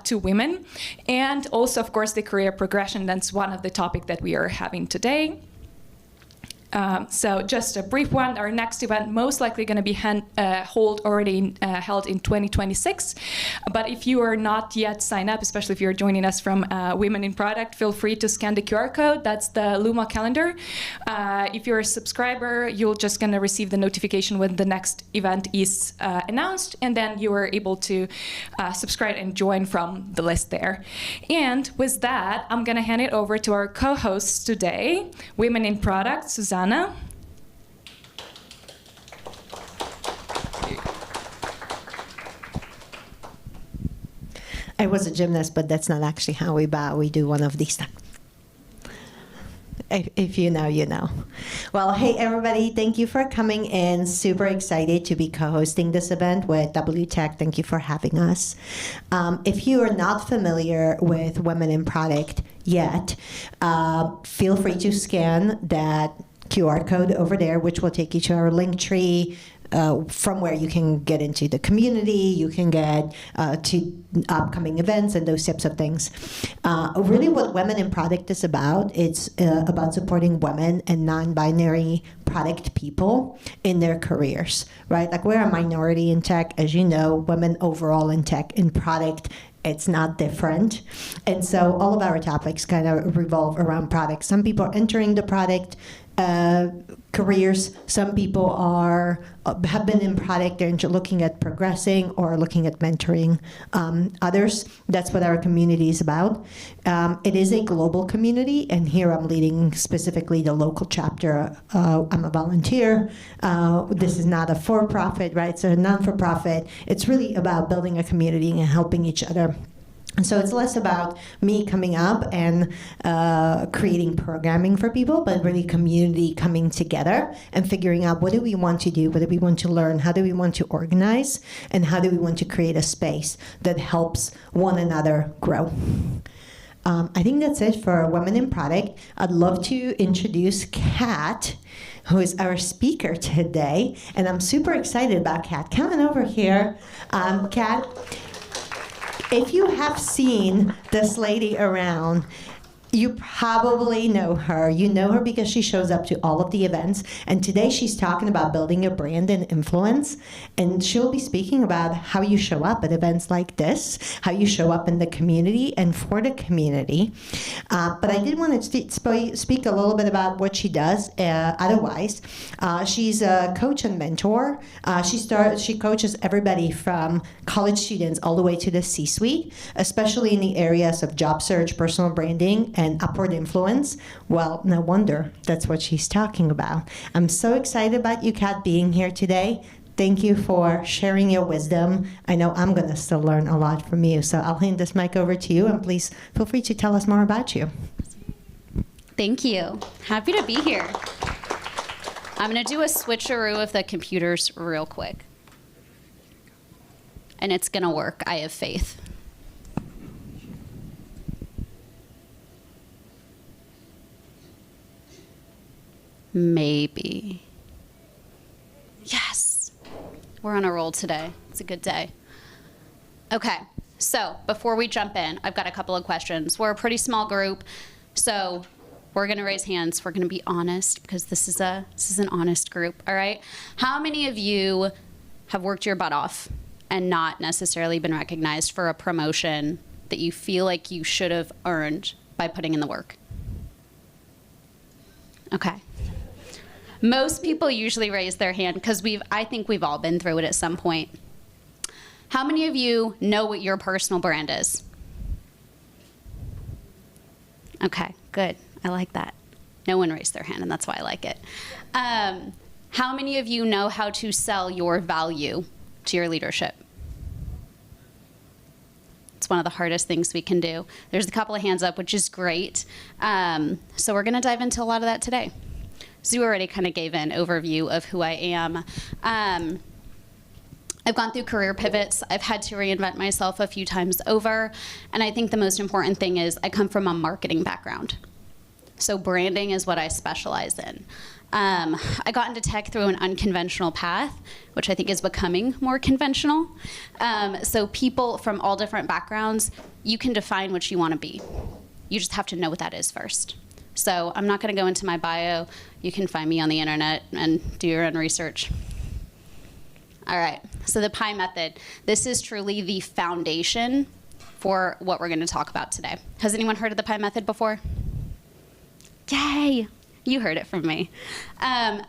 to women. And also, of course, the career progression. That's one of the topics that we are having today. So just a brief one, our next event most likely going to be held in 2026. But if you are not yet signed up, especially if you're joining us from Women in Product, feel free to scan the QR code. That's the Luma calendar. If you're a subscriber, you're just going to receive the notification when the next event is announced, and then you are able to subscribe and join from the list there. And with that, I'm going to hand it over to our co-hosts today, Women in Product, Susanna. I was a gymnast, but that's not actually how we bow. We do one of these things. If you know, you know. Well, hey, everybody. Thank you for coming in. Super excited to be co-hosting this event with w.tech. Thank you for having us. If you are not familiar with Women in Product yet, feel free to scan that QR code over there, which will take you to our link tree, from where you can get into the community, you can get to upcoming events and those types of things. Really what Women in Product is about, it's about supporting women and non-binary product people in their careers, right? Like, we're a minority in tech, as you know, women overall in tech, in product, it's not different. And so all of our topics kind of revolve around products. Some people are entering the product careers. Some people have been in product, they're looking at progressing or looking at mentoring others. That's what our community is about. It is a global community, and here I'm leading specifically the local chapter. I'm a volunteer. This is not a for-profit, right? It's a non-for-profit. It's really about building a community and helping each other. So it's less about me coming up and creating programming for people, but really community coming together and figuring out, what do we want to do, what do we want to learn, how do we want to organize, and how do we want to create a space that helps one another grow. I think that's it for Women in Product. I'd love to introduce Kat, who is our speaker today, and I'm super excited about Kat. Come on over here. Kat, if you have seen this lady around, you probably know her. You know her because she shows up to all of the events. And today she's talking about building a brand and influence. And she'll be speaking about how you show up at events like this, how you show up in the community and for the community. But I did want to speak a little bit about what she does otherwise. She's a coach and mentor. She coaches everybody from college students all the way to the C-suite, especially in the areas of job search, personal branding, and upward influence. Well, no wonder that's what she's talking about. I'm so excited about you, Kat, being here today. Thank you for sharing your wisdom. I know I'm going to still learn a lot from you. So I'll hand this mic over to you, and please feel free to tell us more about you. Thank you. Happy to be here. I'm going to do a switcheroo of the computers real quick. And it's going to work. I have faith. Maybe. Yes. We're on a roll today. It's a good day. Okay. So before we jump in, I've got a couple of questions. We're a pretty small group, so we're going to raise hands. We're going to be honest because this is an honest group, all right? How many of you have worked your butt off and not necessarily been recognized for a promotion that you feel like you should have earned by putting in the work? Okay. Most people usually raise their hand because I think we've all been through it at some point. How many of you know what your personal brand is? Okay, good. I like that. No one raised their hand, and that's why I like it. How many of you know how to sell your value to your leadership? It's one of the hardest things we can do. There's a couple of hands up, which is great. So we're going to dive into a lot of that today. Zoo already kind of gave an overview of who I am. I've gone through career pivots. I've had to reinvent myself a few times over. And I think the most important thing is I come from a marketing background. So branding is what I specialize in. I got into tech through an unconventional path, which I think is becoming more conventional. So people from all different backgrounds, you can define what you want to be. You just have to know what that is first. So I'm not going to go into my bio. You can find me on the internet and do your own research. All right, so the PI method. This is truly the foundation for what we're going to talk about today. Has anyone heard of the PI method before? Yay! You heard it from me.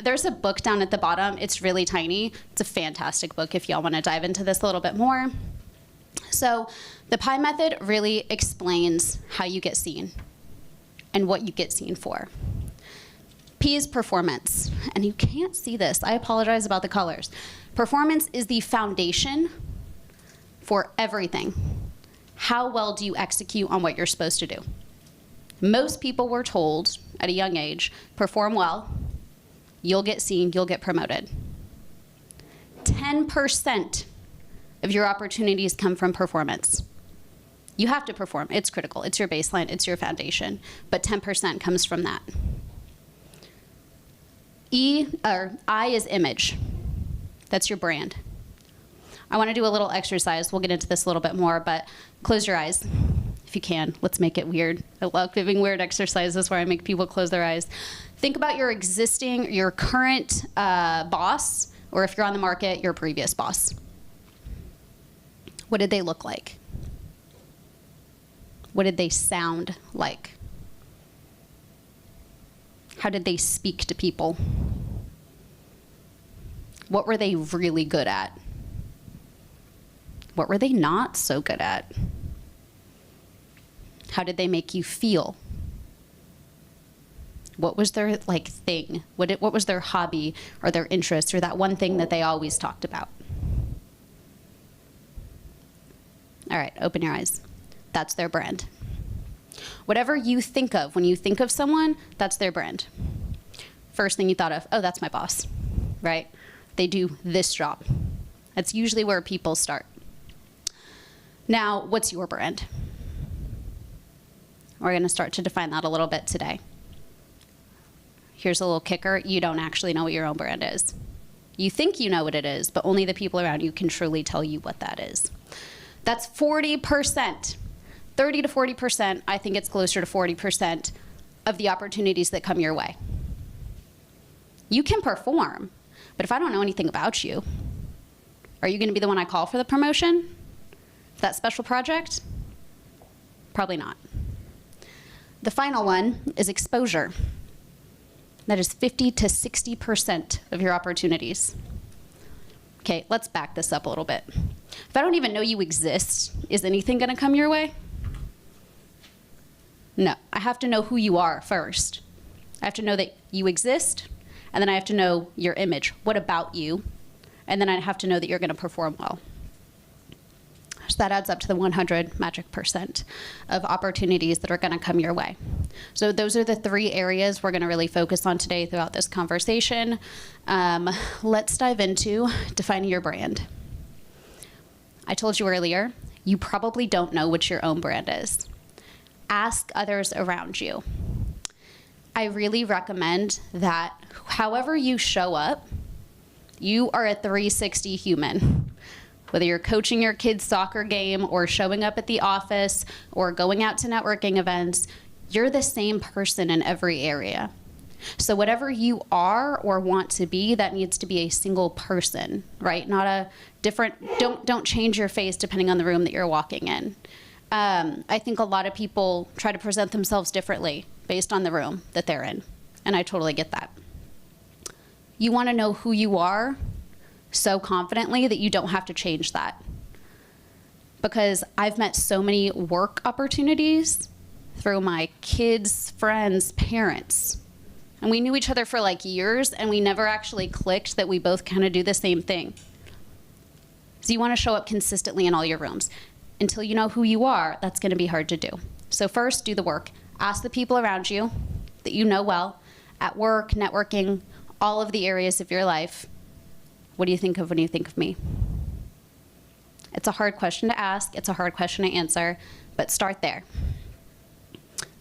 There's a book down at the bottom. It's really tiny. It's a fantastic book if y'all want to dive into this a little bit more. So the PI method really explains how you get seen and what you get seen for. P is performance, and you can't see this. I apologize about the colors. Performance is the foundation for everything. How well do you execute on what you're supposed to do? Most people were told at a young age, perform well, you'll get seen, you'll get promoted. 10% of your opportunities come from performance. You have to perform, it's critical, it's your baseline, it's your foundation, but 10% comes from that. I is image. That's your brand. I want to do a little exercise. We'll get into this a little bit more, but close your eyes if you can. Let's make it weird. I love giving weird exercises where I make people close their eyes. Think about your current boss, or if you're on the market, your previous boss. What did they look like? What did they sound like? How did they speak to people? What were they really good at? What were they not so good at? How did they make you feel? What was their thing? What was their hobby or their interest or that one thing that they always talked about? All right, open your eyes. That's their brand. Whatever you think of when you think of someone, that's their brand. First thing you thought of, oh, that's my boss, right? They do this job. That's usually where people start. Now, what's your brand? We're going to start to define that a little bit today. Here's a little kicker. You don't actually know what your own brand is. You think you know what it is, but only the people around you can truly tell you what that is. That's 40%. 30 to 40%, I think it's closer to 40% of the opportunities that come your way. You can perform, but if I don't know anything about you, are you going to be the one I call for the promotion? That special project? Probably not. The final one is exposure. That is 50 to 60% of your opportunities. Okay, let's back this up a little bit. If I don't even know you exist, is anything going to come your way? No, I have to know who you are first. I have to know that you exist, and then I have to know your image. What about you? And then I have to know that you're going to perform well. So that adds up to the 100 magic percent of opportunities that are going to come your way. So those are the 3 areas we're going to really focus on today throughout this conversation. Let's dive into defining your brand. I told you earlier, you probably don't know what your own brand is. Ask others around you. I really recommend that however you show up, you are a 360 human. Whether you're coaching your kid's soccer game or showing up at the office or going out to networking events, you're the same person in every area. So whatever you are or want to be, that needs to be a single person, right? Not a different, don't change your face depending on the room that you're walking in. I think a lot of people try to present themselves differently based on the room that they're in, and I totally get that. You want to know who you are so confidently that you don't have to change that. Because I've met so many work opportunities through my kids' friends' parents. And we knew each other for years, and we never actually clicked that we both kind of do the same thing. So you want to show up consistently in all your rooms. Until you know who you are, that's going to be hard to do. So first, do the work. Ask the people around you that you know well, at work, networking, all of the areas of your life. What do you think of when you think of me? It's a hard question to ask. It's a hard question to answer, but start there.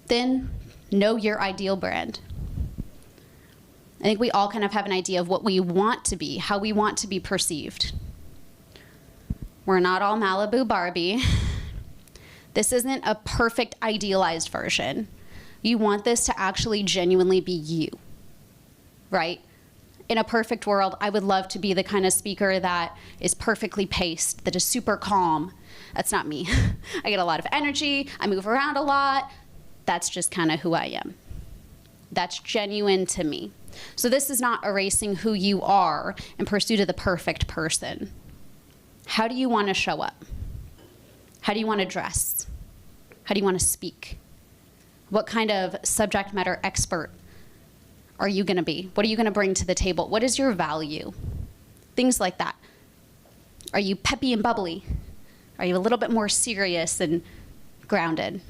Then know your ideal brand. I think we all kind of have an idea of what we want to be, how we want to be perceived. We're not all Malibu Barbie. This isn't a perfect idealized version. You want this to actually genuinely be you, right? In a perfect world, I would love to be the kind of speaker that is perfectly paced, that is super calm. That's not me. I get a lot of energy, I move around a lot. That's just kind of who I am. That's genuine to me. So this is not erasing who you are in pursuit of the perfect person. How do you want to show up? How do you want to dress? How do you want to speak? What kind of subject matter expert are you going to be? What are you going to bring to the table? What is your value? Things like that. Are you peppy and bubbly? Are you a little bit more serious and grounded?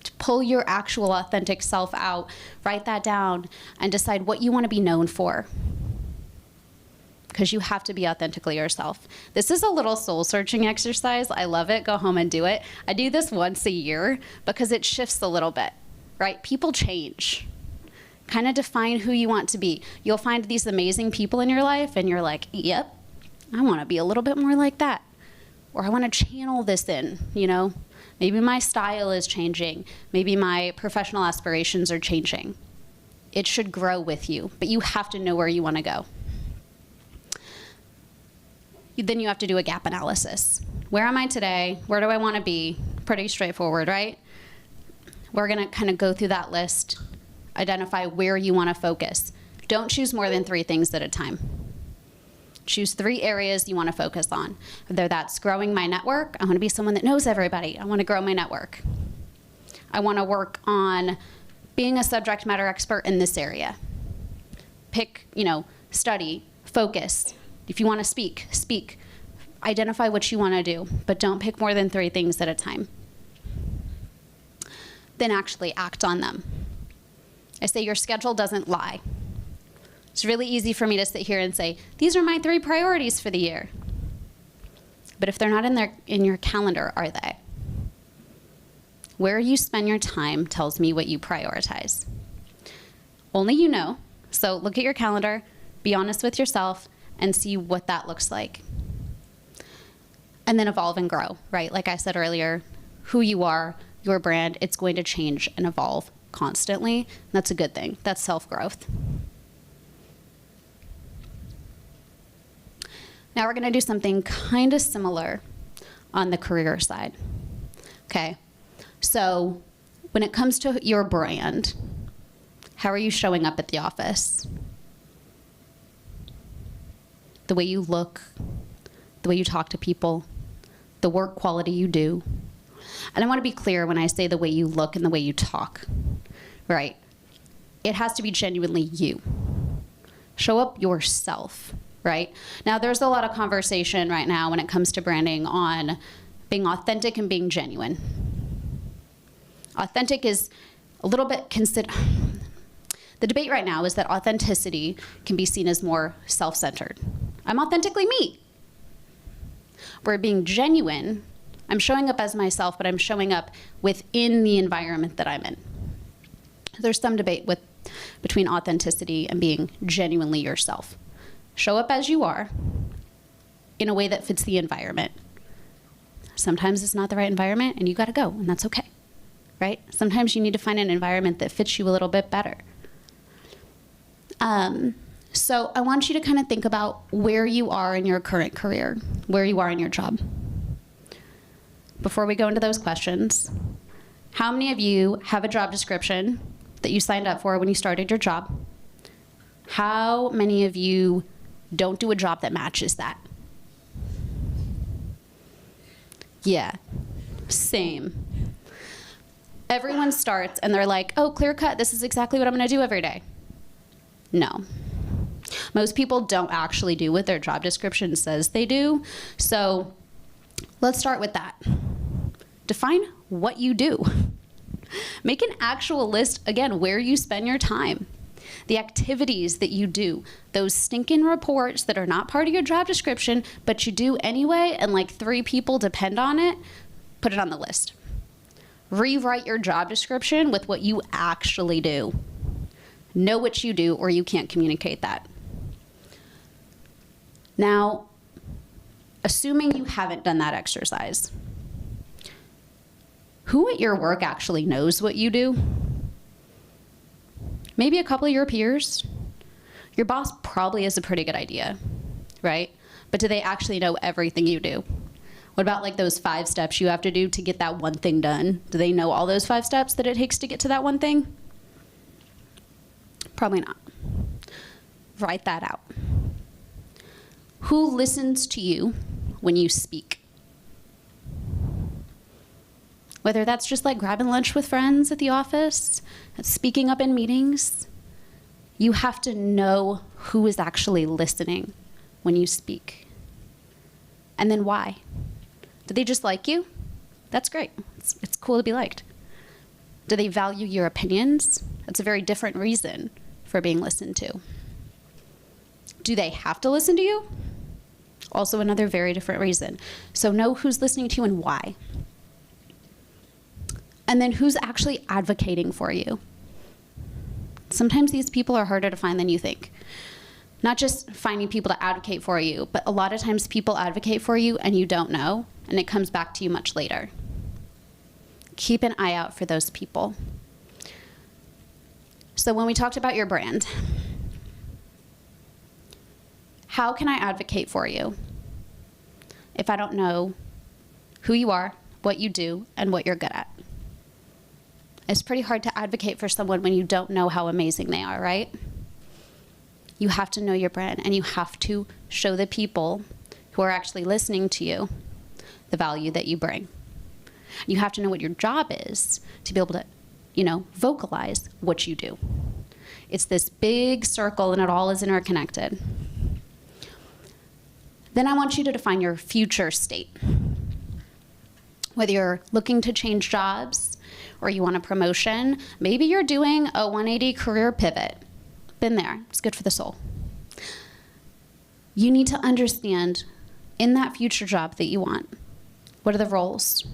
To pull your actual authentic self out, write that down, and decide what you want to be known for. Because you have to be authentically yourself. This is a little soul-searching exercise. I love it. Go home and do it. I do this once a year because it shifts a little bit, right? People change. Kind of define who you want to be. You'll find these amazing people in your life, and you're like, yep, I want to be a little bit more like that. Or I want to channel this in, you know? Maybe my style is changing. Maybe my professional aspirations are changing. It should grow with you, but you have to know where you want to go. Then you have to do a gap analysis. Where am I today? Where do I want to be? Pretty straightforward, right? We're going to kind of go through that list, identify where you want to focus. Don't choose more than 3 things at a time. Choose 3 areas you want to focus on. Whether that's growing my network, I want to be someone that knows everybody. I want to grow my network. I want to work on being a subject matter expert in this area. Pick, study, focus. If you want to speak, speak. Identify what you want to do, but don't pick more than 3 things at a time. Then actually act on them. I say your schedule doesn't lie. It's really easy for me to sit here and say, these are my 3 priorities for the year. But if they're not in your calendar, are they? Where you spend your time tells me what you prioritize. Only you know. So look at your calendar, be honest with yourself, and see what that looks like. And then evolve and grow, right? Like I said earlier, who you are, your brand, it's going to change and evolve constantly. That's a good thing. That's self-growth. Now we're going to do something kind of similar on the career side. Okay, so when it comes to your brand, how are you showing up at the office? The way you look, the way you talk to people, the work quality you do. And I want to be clear when I say the way you look and the way you talk, right? It has to be genuinely you. Show up yourself, right? Now, there's a lot of conversation right now when it comes to branding on being authentic and being genuine. Authentic is a little bit the debate right now is that authenticity can be seen as more self-centered. I'm authentically me. Where being genuine, I'm showing up as myself, but I'm showing up within the environment that I'm in. There's some debate between authenticity and being genuinely yourself. Show up as you are in a way that fits the environment. Sometimes it's not the right environment and you gotta go, and that's okay, right? Sometimes you need to find an environment that fits you a little bit better. So I want you to kind of think about where you are in your current career, where you are in your job. Before we go into those questions, how many of you have a job description that you signed up for when you started your job? How many of you don't do a job that matches that? Yeah, same. Everyone starts and they're like, oh, clear cut, this is exactly what I'm gonna do every day. No. Most people don't actually do what their job description says they do. So let's start with that. Define what you do. Make an actual list, again, where you spend your time. The activities that you do, those stinking reports that are not part of your job description, but you do anyway, and like 3 people depend on it, put it on the list. Rewrite your job description with what you actually do. know what you do, or you can't communicate that. Now, assuming you haven't done that exercise, who at your work actually knows what you do? Maybe a couple of your peers. Your boss probably has a pretty good idea, right? But do they actually know everything you do? What about like those 5 steps you have to do to get that one thing done? Do they know all those 5 steps that it takes to get to that one thing? Probably not. Write that out. Who listens to you when you speak? Whether that's just like grabbing lunch with friends at the office, speaking up in meetings, you have to know who is actually listening when you speak. And then why? Do they just like you? That's great. It's cool to be liked. Do they value your opinions? That's a very different reason for being listened to. Do they have to listen to you? Also another very different reason. So know who's listening to you and why. And then who's actually advocating for you. Sometimes these people are harder to find than you think. Not just finding people to advocate for you, but a lot of times people advocate for you and you don't know, and it comes back to you much later. Keep an eye out for those people. So when we talked about your brand, how can I advocate for you if I don't know who you are, what you do, and what you're good at? It's pretty hard to advocate for someone when you don't know how amazing they are, right? You have to know your brand, and you have to show the people who are actually listening to you the value that you bring. You have to know what your job is to be able to, vocalize what you do. It's this big circle, and it all is interconnected. Then I want you to define your future state. Whether you're looking to change jobs or you want a promotion, maybe you're doing a 180 career pivot. Been there, it's good for the soul. You need to understand in that future job that you want, what are the roles?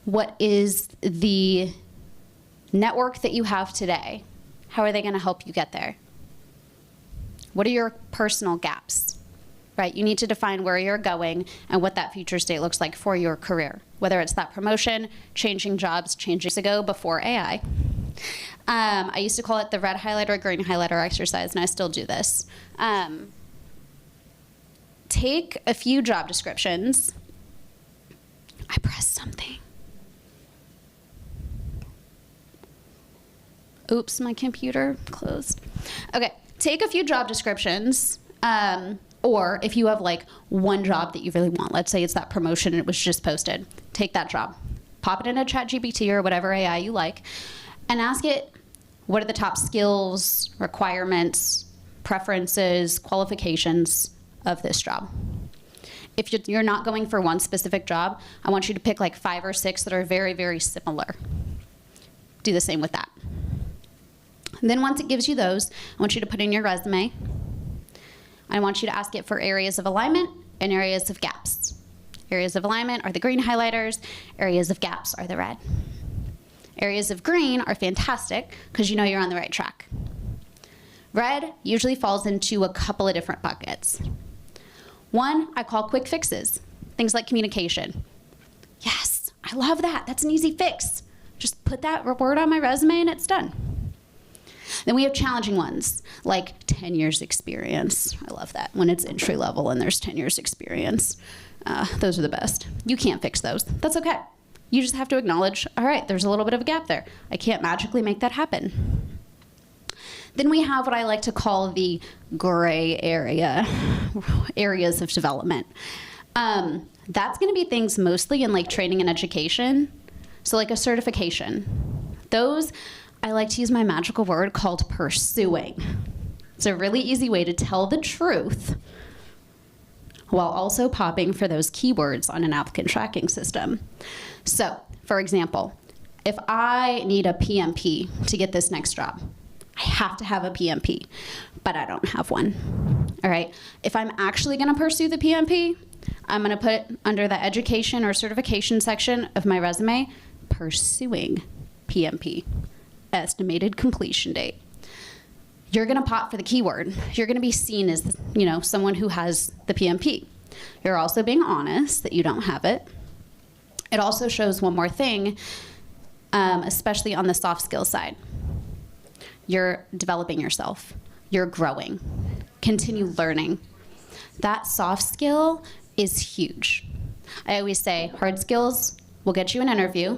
What is the network that you have today? How are they gonna help you get there? What are your personal gaps? Right, you need to define where you're going and what that future state looks like for your career. Whether it's that promotion, changing jobs, changing ago before AI. I used to call it the red highlighter, green highlighter exercise, and I still do this. Take a few job descriptions. I pressed something. Oops, my computer closed. Okay, take a few job descriptions. Or if you have like one job that you really want, let's say it's that promotion and it was just posted, take that job, pop it into ChatGPT or whatever AI you like, and ask it, what are the top skills, requirements, preferences, qualifications of this job? If you're not going for one specific job, I want you to pick like 5 or 6 that are very, very similar. Do the same with that. And then once it gives you those, I want you to put in your resume. I want you to ask it for areas of alignment and areas of gaps. Areas of alignment are the green highlighters, areas of gaps are the red. Areas of green are fantastic because you know you're on the right track. Red usually falls into a couple of different buckets. One I call quick fixes, things like communication. Yes, I love that, that's an easy fix. Just put that word on my resume and it's done. Then we have challenging ones, like 10 years experience. I love that, when it's entry level and there's 10 years experience. Those are the best. You can't fix those, that's okay. You just have to acknowledge, all right, there's a little bit of a gap there. I can't magically make that happen. Then we have what I like to call the gray area, areas of development. That's gonna be things mostly in like training and education. So like a certification. Those, I like to use my magical word called pursuing. It's a really easy way to tell the truth while also popping for those keywords on an applicant tracking system. So, for example, if I need a PMP to get this next job, I have to have a PMP, but I don't have one, all right? If I'm actually gonna pursue the PMP, I'm gonna put under the education or certification section of my resume, pursuing PMP. Estimated completion date. you're going to pop for the keyword. You're going to be seen as, someone who has the PMP. You're also being honest that you don't have it. It also shows one more thing, especially on the soft skills side. You're developing yourself. You're growing. Continue learning. That soft skill is huge. I always say hard skills will get you an interview.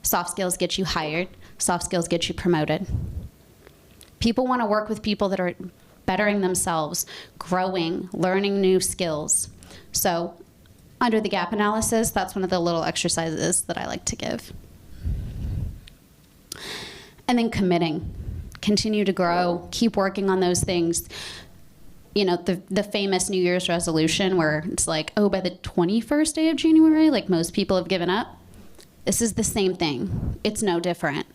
Soft skills get you hired. Soft skills get you promoted. People want to work with people that are bettering themselves, growing, learning new skills. So under the gap analysis, that's one of the little exercises that I like to give. And then committing. Continue to grow, keep working on those things. The famous New Year's resolution where it's like, oh, by the 21st day of January, like most people have given up. This is the same thing. It's no different,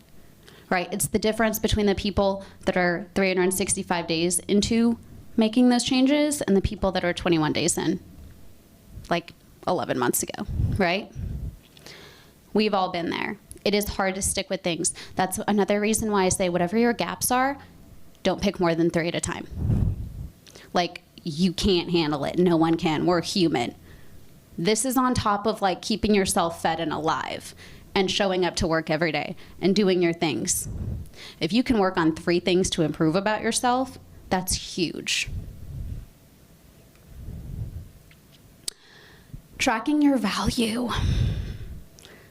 right? It's the difference between the people that are 365 days into making those changes and the people that are 21 days in, like 11 months ago, right? We've all been there. It is hard to stick with things. That's another reason why I say whatever your gaps are, don't pick more than 3 at a time. Like, you can't handle it. No one can. We're human. This is on top of like keeping yourself fed and alive and showing up to work every day and doing your things. If you can work on 3 things to improve about yourself, that's huge. Tracking your value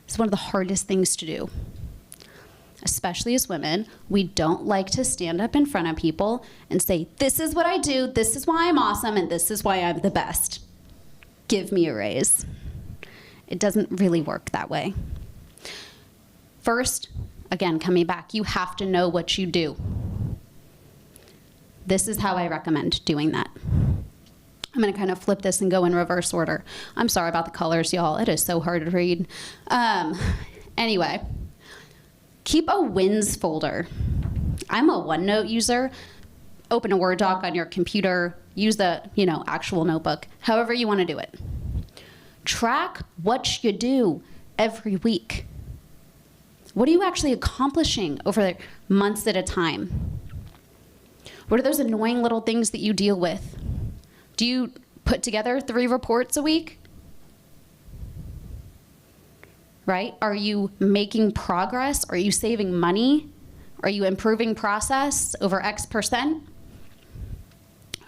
is one of the hardest things to do. Especially as women, we don't like to stand up in front of people and say, this is what I do, this is why I'm awesome, and this is why I'm the best. Give me a raise. It doesn't really work that way. First, again, coming back, you have to know what you do. This is how I recommend doing that. I'm going to kind of flip this and go in reverse order. I'm sorry about the colors, y'all. It is so hard to read. Anyway, keep a wins folder. I'm a OneNote user. Open a Word doc on your computer. Use the, actual notebook. However you want to do it. Track what you do every week. What are you actually accomplishing over months at a time? What are those annoying little things that you deal with? Do you put together 3 reports a week? Right? Are you making progress? Are you saving money? Are you improving process over X%?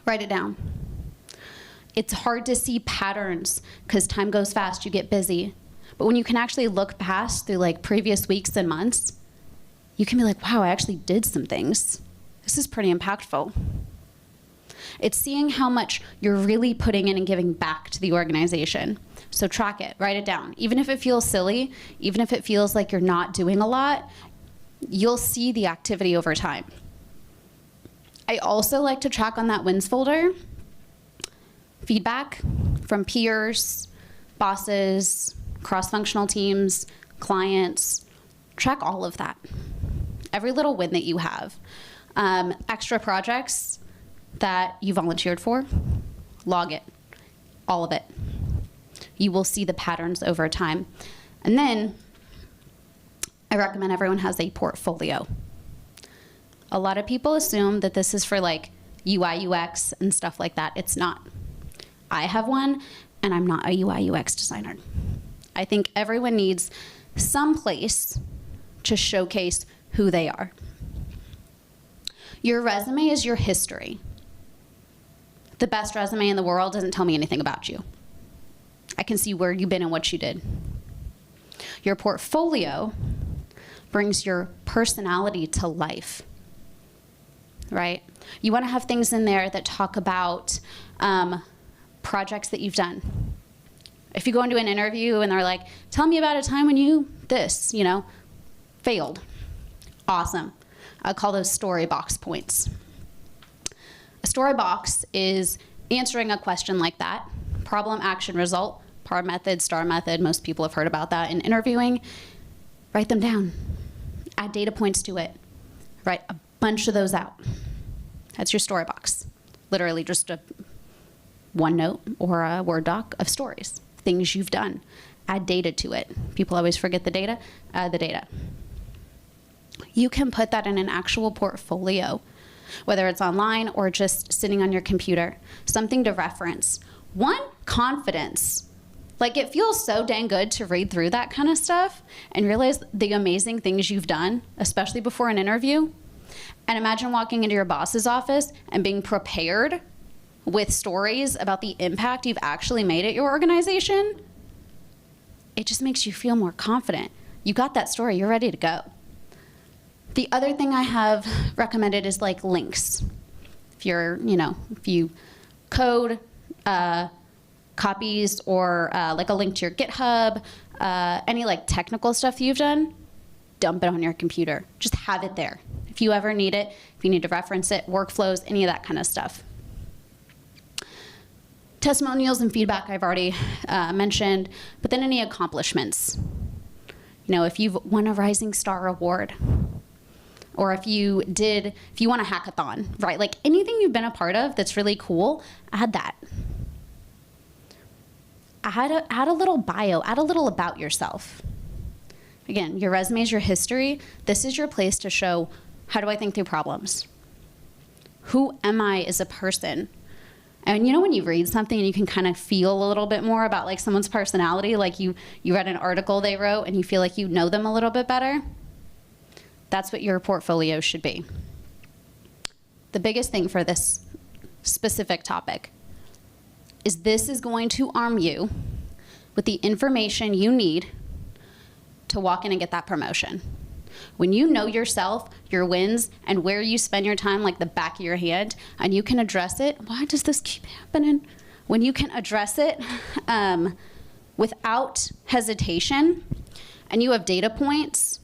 Write it down. It's hard to see patterns because time goes fast, you get busy. But when you can actually look past through like previous weeks and months, you can be like, wow, I actually did some things. This is pretty impactful. It's seeing how much you're really putting in and giving back to the organization. So track it, write it down. Even if it feels silly, even if it feels like you're not doing a lot, you'll see the activity over time. I also like to track on that wins folder feedback from peers, bosses, cross-functional teams, clients. Track all of that. Every little win that you have. Extra projects that you volunteered for, log it, all of it. You will see the patterns over time. And then I recommend everyone has a portfolio. A lot of people assume that this is for like UI, UX and stuff like that. It's not. I have one, and I'm not a UI, UX designer. I think everyone needs some place to showcase who they are. Your resume is your history. The best resume in the world doesn't tell me anything about you. I can see where you've been and what you did. Your portfolio brings your personality to life, right? You want to have things in there that talk about projects that you've done. If you go into an interview and they're like, tell me about a time when you failed. Awesome. I call those story box points. A story box is answering a question like that. Problem, action, result, PAR method, STAR method. Most people have heard about that in interviewing. Write them down. Add data points to it. Write a bunch of those out. That's your story box. Literally just a OneNote or a Word doc of stories, things you've done. Add data to it. People always forget the data. Add the data. You can put that in an actual portfolio whether it's online or just sitting on your computer, something to reference. One, confidence. Like, it feels so dang good to read through that kind of stuff and realize the amazing things you've done, especially before an interview. And imagine walking into your boss's office and being prepared with stories about the impact you've actually made at your organization. It just makes you feel more confident. You got that story, you're ready to go. The other thing I have recommended is like links. If you code, copies or like a link to your GitHub, any like technical stuff you've done, dump it on your computer. Just have it there. If you ever need it, if you need to reference it, workflows, any of that kind of stuff. Testimonials and feedback I've already mentioned, but then any accomplishments. If you've won a Rising Star Award, or if you won a hackathon, right? Like anything you've been a part of that's really cool, add that. Add a little bio, add a little about yourself. Again, your resume is your history. This is your place to show, how do I think through problems? Who am I as a person? And when you read something and you can kind of feel a little bit more about like someone's personality, like you read an article they wrote and you feel like you know them a little bit better, that's what your portfolio should be. The biggest thing for this specific topic is this is going to arm you with the information you need to walk in and get that promotion. When you know yourself, your wins, and where you spend your time like the back of your hand, and you can address it, why does this keep happening? When you can address it without hesitation, and you have data points,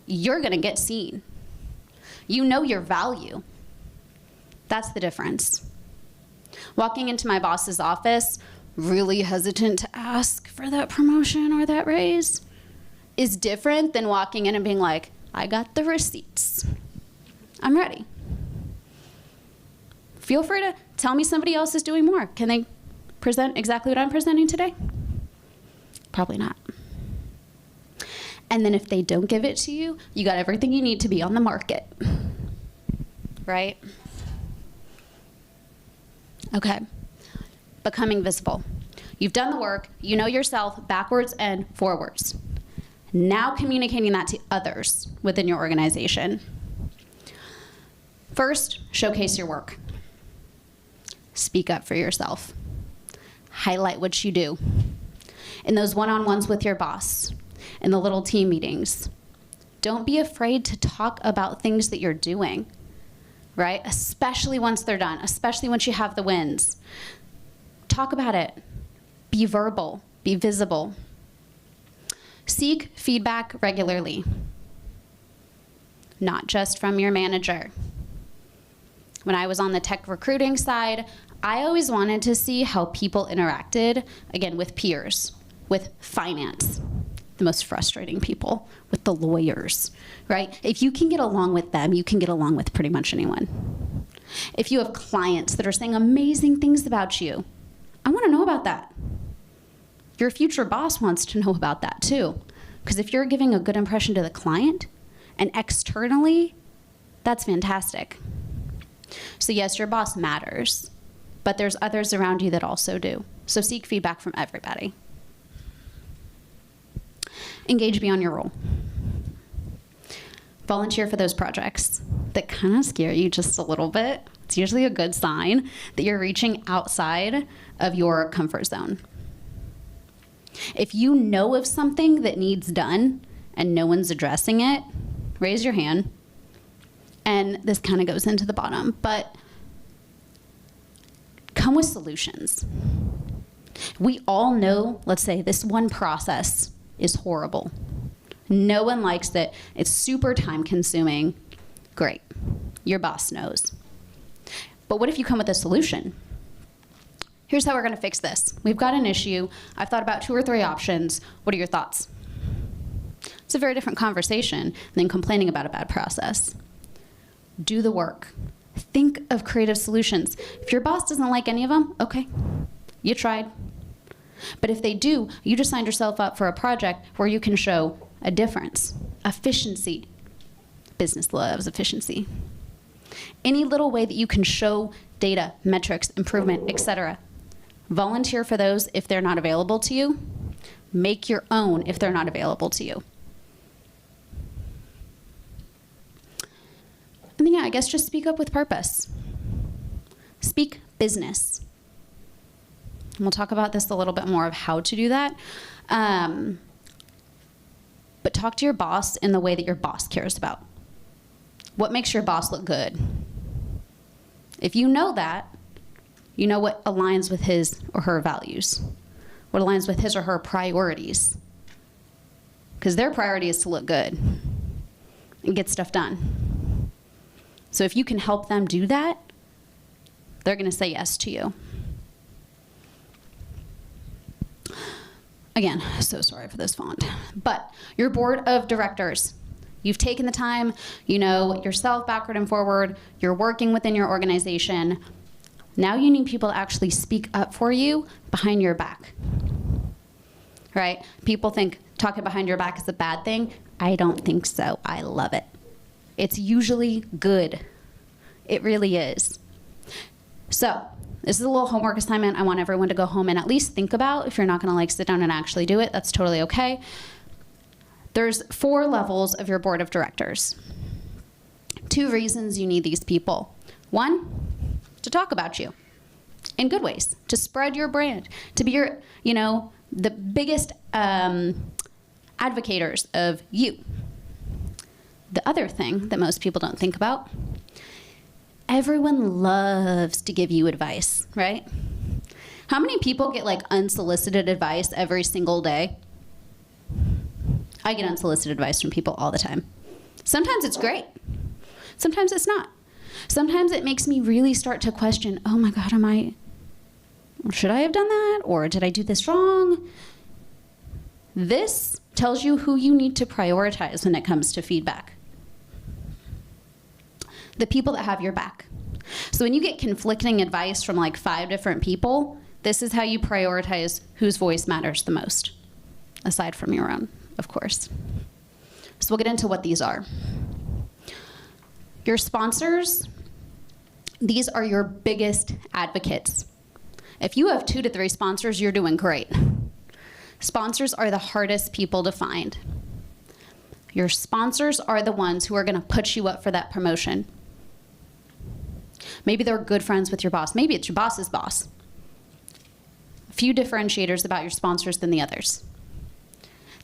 you're gonna get seen. You know your value. That's the difference. Walking into my boss's office, really hesitant to ask for that promotion or that raise, is different than walking in and being like, I got the receipts. I'm ready. Feel free to tell me somebody else is doing more. Can they present exactly what I'm presenting today? Probably not. And then if they don't give it to you, you got everything you need to be on the market. Right? Okay. Becoming visible. You've done the work, you know yourself backwards and forwards. Now communicating that to others within your organization. First, showcase your work. Speak up for yourself. Highlight what you do. In those one-on-ones with your boss, in the little team meetings, don't be afraid to talk about things that you're doing, right? Especially once they're done, especially once you have the wins. Talk about it. Be verbal, be visible. Seek feedback regularly, not just from your manager. When I was on the tech recruiting side, I always wanted to see how people interacted, again, with peers, with finance, the most frustrating people, with the lawyers, right? If you can get along with them, you can get along with pretty much anyone. If you have clients that are saying amazing things about you, I want to know about that. Your future boss wants to know about that too. Because if you're giving a good impression to the client and externally, that's fantastic. So yes, your boss matters, but there's others around you that also do. So seek feedback from everybody. Engage beyond your role. Volunteer for those projects that kind of scare you just a little bit. It's usually a good sign that you're reaching outside of your comfort zone. If you know of something that needs done and no one's addressing it, raise your hand. And this kind of goes into the bottom, but come with solutions. We all know, let's say, this one process is horrible. No one likes it. It's super time consuming. Great. Your boss knows. But what if you come with a solution? Here's how we're going to fix this. We've got an issue. I've thought about 2 or 3 options. What are your thoughts? It's a very different conversation than complaining about a bad process. Do the work. Think of creative solutions. If your boss doesn't like any of them, okay, you tried. But if they do, you just signed yourself up for a project where you can show a difference, efficiency, Business loves efficiency. Any little way that you can show data, metrics, improvement, etc. Volunteer for those if they're not available to you. Make your own if they're not available to you. And then, yeah, I guess just speak up with purpose. Speak business. And we'll talk about this a little bit more of how to do that. But talk to your boss in the way that your boss cares about. What makes your boss look good? If you know that, you know what aligns with his or her values, what aligns with his or her priorities. Because their priority is to look good and get stuff done. So if you can help them do that, they're going to say yes to you. Again, so sorry for this font. But your board of directors, you've taken the time, you know yourself backward and forward, you're working within your organization. Now you need people to actually speak up for you behind your back, right? People think talking behind your back is a bad thing. I don't think so. I love it. It's usually good. It really is. So this is a little homework assignment I want everyone to go home and at least think about. If you're not gonna like sit down and actually do it, that's totally okay. There's 4 levels of your board of directors. 2 reasons you need these people. 1, to talk about you in good ways, to spread your brand, to be your, you know, the biggest advocators of you. The other thing that most people don't think about, everyone loves to give you advice, right? How many people get like unsolicited advice every single day? I get unsolicited advice from people all the time. Sometimes it's great. Sometimes it's not. Sometimes it makes me really start to question, oh my God, should I have done that? Or did I do this wrong? This tells you who you need to prioritize when it comes to feedback. The people that have your back. So when you get conflicting advice from like 5 different people, this is how you prioritize whose voice matters the most, aside from your own, of course. So we'll get into what these are. Your sponsors, these are your biggest advocates. If you have 2 to 3 sponsors, you're doing great. Sponsors are the hardest people to find. Your sponsors are the ones who are gonna put you up for that promotion. Maybe they're good friends with your boss. Maybe it's your boss's boss. A few differentiators about your sponsors than the others.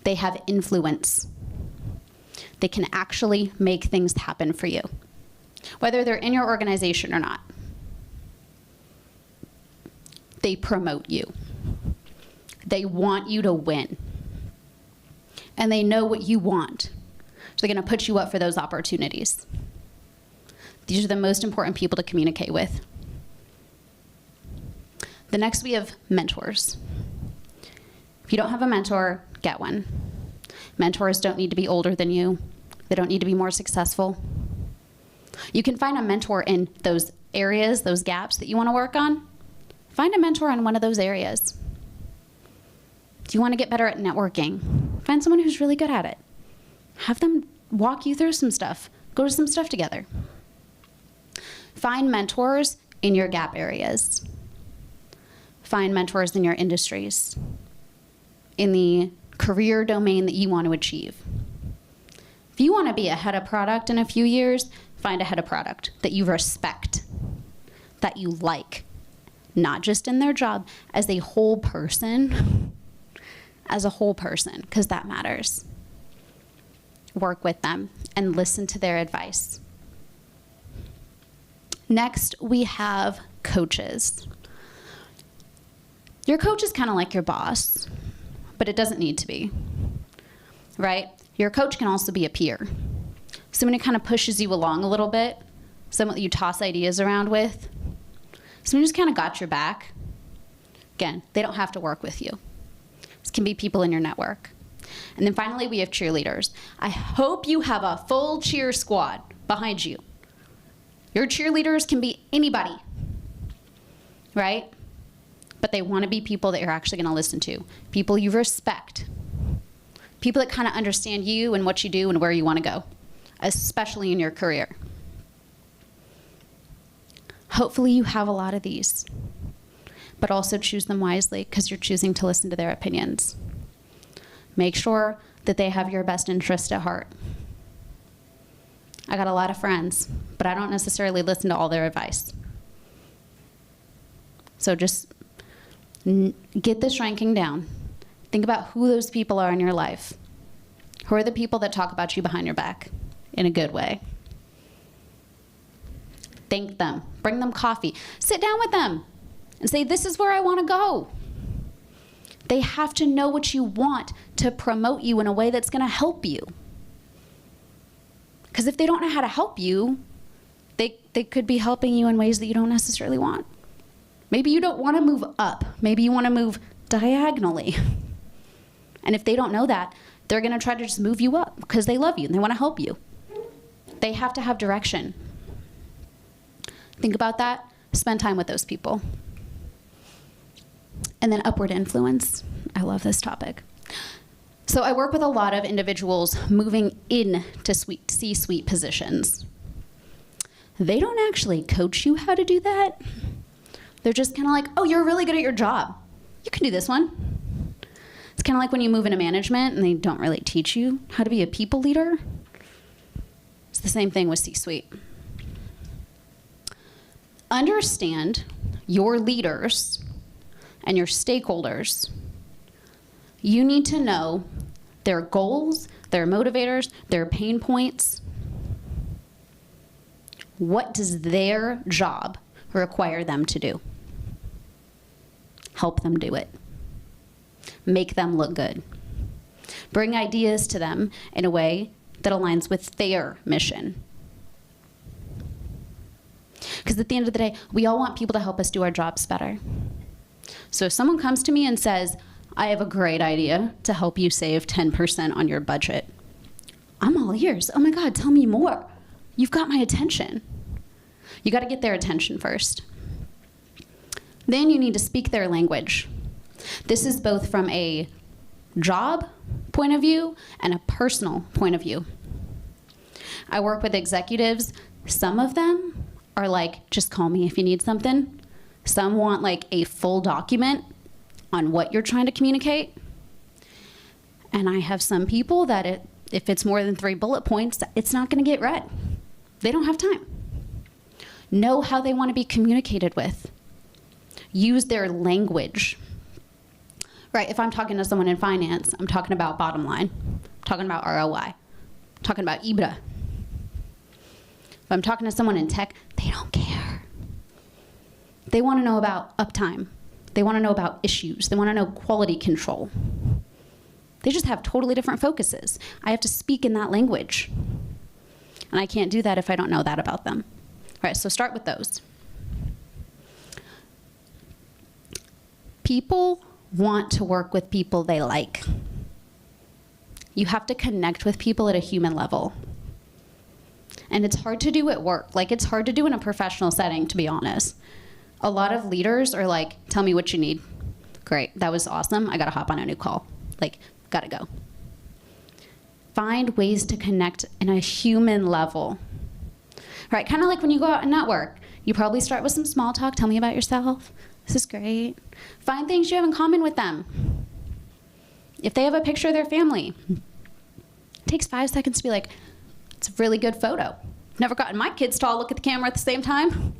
They have influence. They can actually make things happen for you, whether they're in your organization or not. They promote you. They want you to win. And they know what you want. So they're gonna put you up for those opportunities. These are the most important people to communicate with. The next, we have mentors. If you don't have a mentor, get one. Mentors don't need to be older than you. They don't need to be more successful. You can find a mentor in those areas, those gaps that you want to work on. Find a mentor in one of those areas. Do you want to get better at networking? Find someone who's really good at it. Have them walk you through some stuff. Go to some stuff together. Find mentors in your gap areas. Find mentors in your industries, in the career domain that you want to achieve. If you want to be a head of product in a few years, find a head of product that you respect, that you like, not just in their job, as a whole person, because that matters. Work with them and listen to their advice. Next, we have coaches. Your coach is kind of like your boss, but it doesn't need to be, right? Your coach can also be a peer. Someone who kind of pushes you along a little bit, someone that you toss ideas around with, someone who's kind of got your back. Again, they don't have to work with you. This can be people in your network. And then finally, we have cheerleaders. I hope you have a full cheer squad behind you. Your cheerleaders can be anybody, right? But they want to be people that you're actually going to listen to, people you respect, people that kind of understand you and what you do and where you want to go. especially in your career. Hopefully you have a lot of these, but also choose them wisely because you're choosing to listen to their opinions. Make sure that they have your best interest at heart. I got a lot of friends, but I don't necessarily listen to all their advice. So just get this ranking down. Think about who those people are in your life. Who are the people that talk about you behind your back in a good way? Thank them. Bring them coffee. Sit down with them and say, this is where I want to go. They have to know what you want to promote you in a way that's going to help you. Because if they don't know how to help you, they could be helping you in ways that you don't necessarily want. Maybe you don't want to move up. Maybe you want to move diagonally. And if they don't know that, they're going to try to just move you up because they love you and they want to help you. They have to have direction. Think about that. Spend time with those people. And then upward influence. I love this topic. So I work with a lot of individuals moving into C-suite positions. They don't actually coach you how to do that. They're just kind of like, oh, you're really good at your job. You can do this one. It's kind of like when you move into management and they don't really teach you how to be a people leader. It's the same thing with C-suite. Understand your leaders and your stakeholders. You need to know their goals, their motivators, their pain points. What does their job require them to do? Help them do it. Make them look good. Bring ideas to them in a way that aligns with their mission. Because at the end of the day, we all want people to help us do our jobs better. So if someone comes to me and says, I have a great idea to help you save 10% on your budget, I'm all ears. Oh my God, tell me more. You've got my attention. You got to get their attention first. Then you need to speak their language. This is both from a job point of view and a personal point of view. I work with executives. Some of them are like, just call me if you need something. Some want like a full document on what you're trying to communicate. And I have some people that if it's more than 3 bullet points, it's not going to get read. They don't have time. Know how they want to be communicated with. Use their language. Right, if I'm talking to someone in finance, I'm talking about bottom line. I'm talking about ROI. I'm talking about EBITDA. If I'm talking to someone in tech, they don't care. They want to know about uptime. They want to know about issues. They want to know quality control. They just have totally different focuses. I have to speak in that language. And I can't do that if I don't know that about them. All right, so start with those. People want to work with people they like. You have to connect with people at a human level. And it's hard to do at work. Like, it's hard to do in a professional setting, to be honest. A lot of leaders are like, tell me what you need. Great, that was awesome. I gotta hop on a new call. Like, gotta go. Find ways to connect in a human level. Right, kind of like when you go out and network. You probably start with some small talk. Tell me about yourself. This is great. Find things you have in common with them. If they have a picture of their family, it takes 5 seconds to be like, it's a really good photo. Never gotten my kids to all look at the camera at the same time.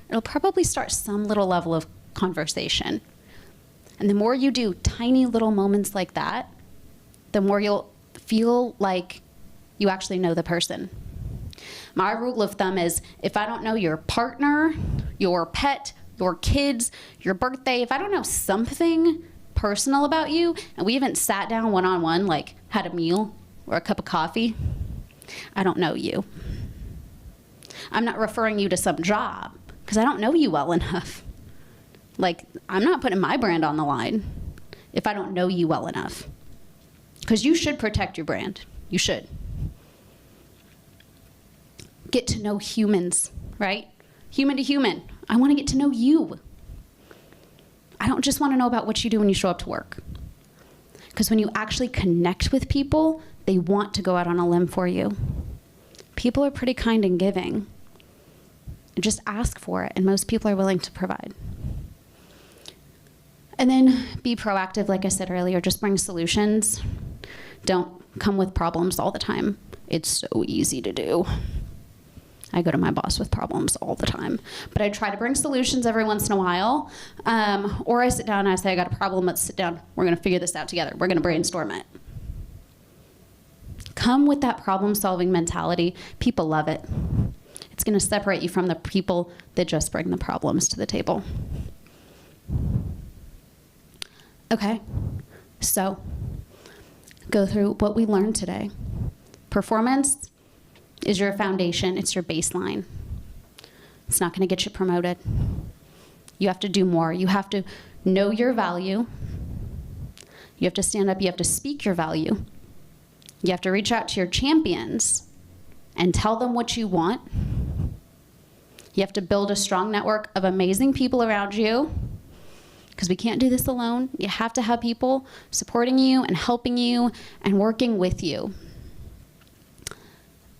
It'll probably start some little level of conversation. And the more you do tiny little moments like that, the more you'll feel like you actually know the person. My rule of thumb is if I don't know your partner, your pet, your kids, your birthday, if I don't know something personal about you, and we haven't sat down one-on-one, like had a meal or a cup of coffee, I don't know you. I'm not referring you to some job because I don't know you well enough. Like, I'm not putting my brand on the line if I don't know you well enough. Because you should protect your brand. You should. Get to know humans, right? Human to human. I want to get to know you. I don't just want to know about what you do when you show up to work. Because when you actually connect with people, they want to go out on a limb for you. People are pretty kind and giving. Just ask for it, and most people are willing to provide. And then be proactive, like I said earlier, just bring solutions. Don't come with problems all the time. It's so easy to do. I go to my boss with problems all the time. But I try to bring solutions every once in a while. Or I sit down and I say, I got a problem, let's sit down. We're gonna figure this out together. We're gonna brainstorm it. Come with that problem-solving mentality. People love it. It's gonna separate you from the people that just bring the problems to the table. Okay, so go through what we learned today. Performance is your foundation, it's your baseline. It's not gonna get you promoted. You have to do more. You have to know your value. You have to stand up, you have to speak your value. You have to reach out to your champions and tell them what you want. You have to build a strong network of amazing people around you, because we can't do this alone. You have to have people supporting you and helping you and working with you.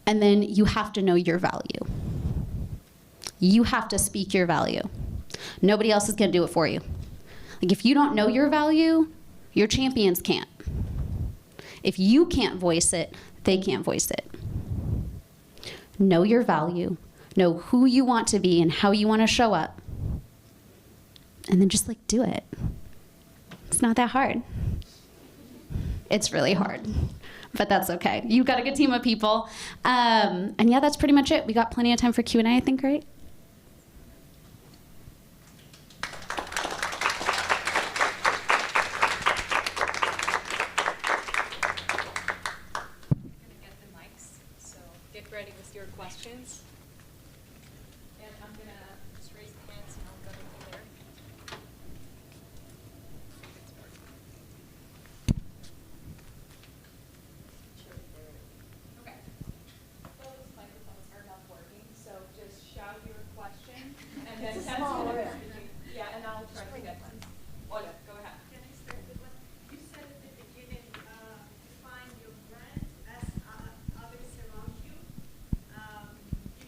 And then you have to know your value. You have to speak your value. Nobody else is gonna do it for you. Like, if you don't know your value, your champions can't. If you can't voice it, they can't voice it. Know your value. Know who you want to be and how you want to show up. And then just, like, do it. It's not that hard. It's really hard, but that's okay. You've got a good team of people. And yeah, that's pretty much it. We got plenty of time for Q&A, I think, right? Ready with your questions. And I'm going to just raise the hands and I'll go over there. Okay. Well, those microphones are not working, so just shout your question and then yeah, and I'll try to get one. Ola, go ahead. Can I start with what you said at the beginning? Define your brand as others around you.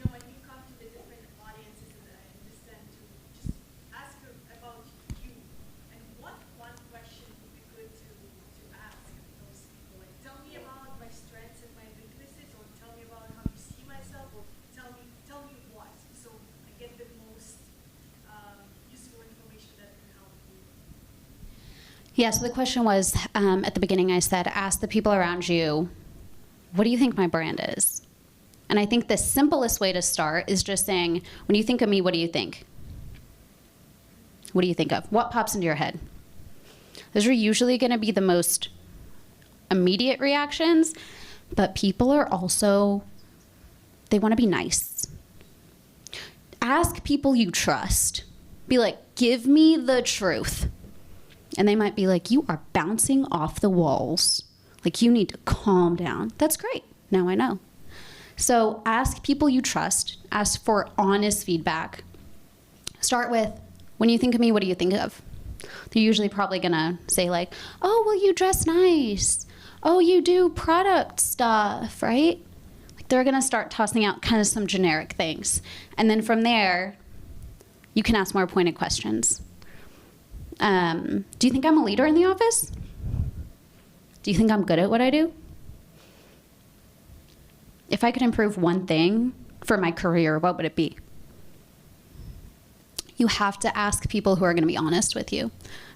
When you come to the different audiences, and I understand to just ask about you, and what one question would be good to ask those people? Like, tell me about my strengths and my weaknesses, or tell me about how you see myself, or tell me what, so I get the most useful information that can help you. Yeah, so the question was, at the beginning I said, ask the people around you, what do you think my brand is? And I think the simplest way to start is just saying, when you think of me, what do you think? What do you think of? What pops into your head? Those are usually going to be the most immediate reactions, but people are also, they want to be nice. Ask people you trust. Be like, give me the truth. And they might be like, you are bouncing off the walls. Like, you need to calm down. That's great. Now I know. So ask people you trust. Ask for honest feedback. Start with, when you think of me, what do you think of? They're usually probably gonna say like, oh, well, you dress nice. Oh, you do product stuff, right? Like, they're gonna start tossing out kind of some generic things. And then from there, you can ask more pointed questions. Do you think I'm a leader in the office? Do you think I'm good at what I do? If I could improve one thing for my career, what would it be? You have to ask people who are going to be honest with you.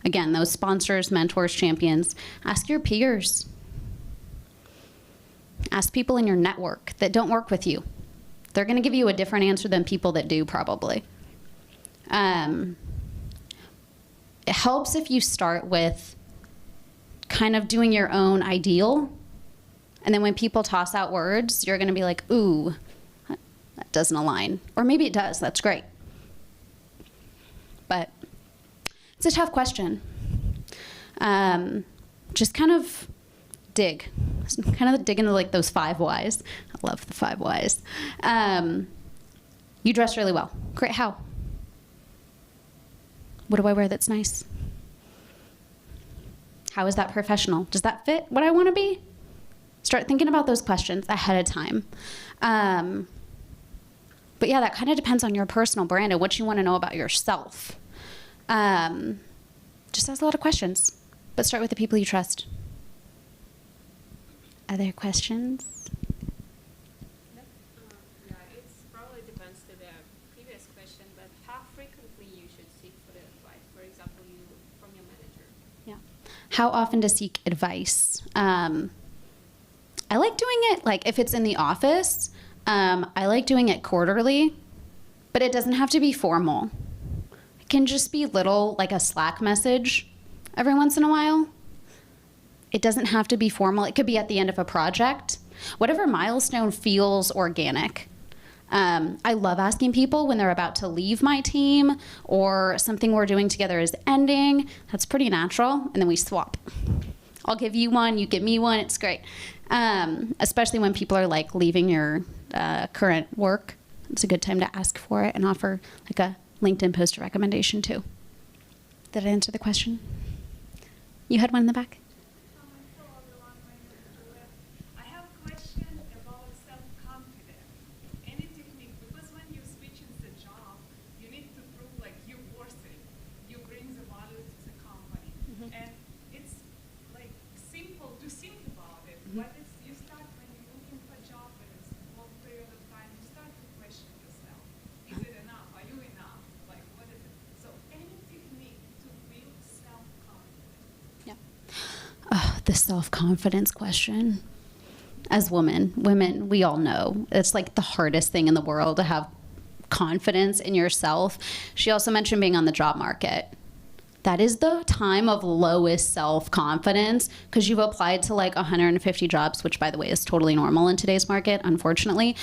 Again, those sponsors, mentors, champions. Ask your peers. Ask people in your network that don't work with you. They're going to give you a different answer than people that do, probably. It helps if you start with kind of doing your own ideal. And then when people toss out words, you're going to be like, ooh, that doesn't align. Or maybe it does. That's great. But it's a tough question. Just kind of dig. Kind of dig into like those 5 whys. I love the 5 whys. You dress really well. Great. How? What do I wear that's nice? How is that professional? Does that fit what I want to be? Start thinking about those questions ahead of time. But yeah, that kind of depends on your personal brand and what you want to know about yourself. Just ask a lot of questions, but start with the people you trust. Other questions? Yeah, it probably depends to the previous question, but how frequently you should seek for the advice, for example, from your manager? Yeah. How often to seek advice? I like doing it, like if it's in the office, I like doing it quarterly, but it doesn't have to be formal. It can just be little, like a Slack message every once in a while. It doesn't have to be formal. It could be at the end of a project. Whatever milestone feels organic. I love asking people when they're about to leave my team or something we're doing together is ending. That's pretty natural, and then we swap. I'll give you one, you give me one, it's great. Especially when people are like leaving your current work. It's a good time to ask for it and offer like a LinkedIn post recommendation too. Did I answer the question? You had one in the back? I have a question about self-confidence. Any technique, because when you switch into the job, you need to prove like you're worth it. You bring the value to the company. And it's like simple to think about it, but it's, you start when you're looking for a job and it's a long period of time, you start to question yourself. Is it enough? Are you enough? Like, what is it? So any technique to build self-confidence? Yeah. The self-confidence question. As women, we all know it's like the hardest thing in the world to have confidence in yourself. She also mentioned being on the job market. That is the time of lowest self-confidence because you've applied to like 150 jobs, which by the way is totally normal in today's market, unfortunately.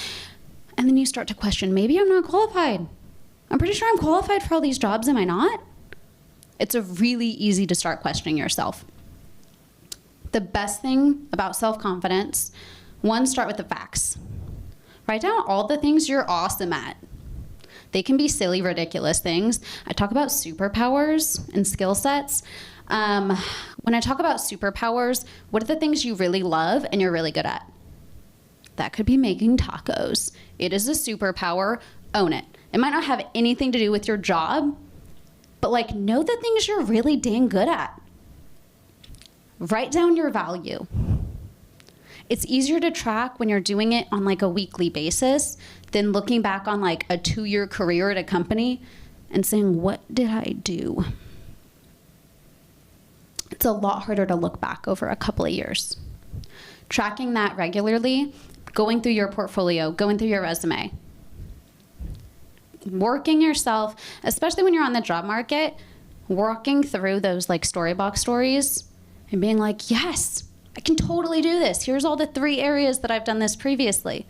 And then you start to question, maybe I'm not qualified. I'm pretty sure I'm qualified for all these jobs, am I not? It's a really easy to start questioning yourself. The best thing about self-confidence, one, start with the facts. Write down all the things you're awesome at. They can be silly, ridiculous things. I talk about superpowers and skill sets. When I talk about superpowers, what are the things you really love and you're really good at? That could be making tacos. It is a superpower. Own it. It might not have anything to do with your job, but like know the things you're really dang good at. Write down your value. It's easier to track when you're doing it on like a weekly basis than looking back on like a 2-year career at a company and saying, what did I do? It's a lot harder to look back over a couple of years. Tracking that regularly, going through your portfolio, going through your resume, working yourself, especially when you're on the job market, working through those like storybox stories and being like, yes, I can totally do this. Here's all the 3 areas that I've done this previously.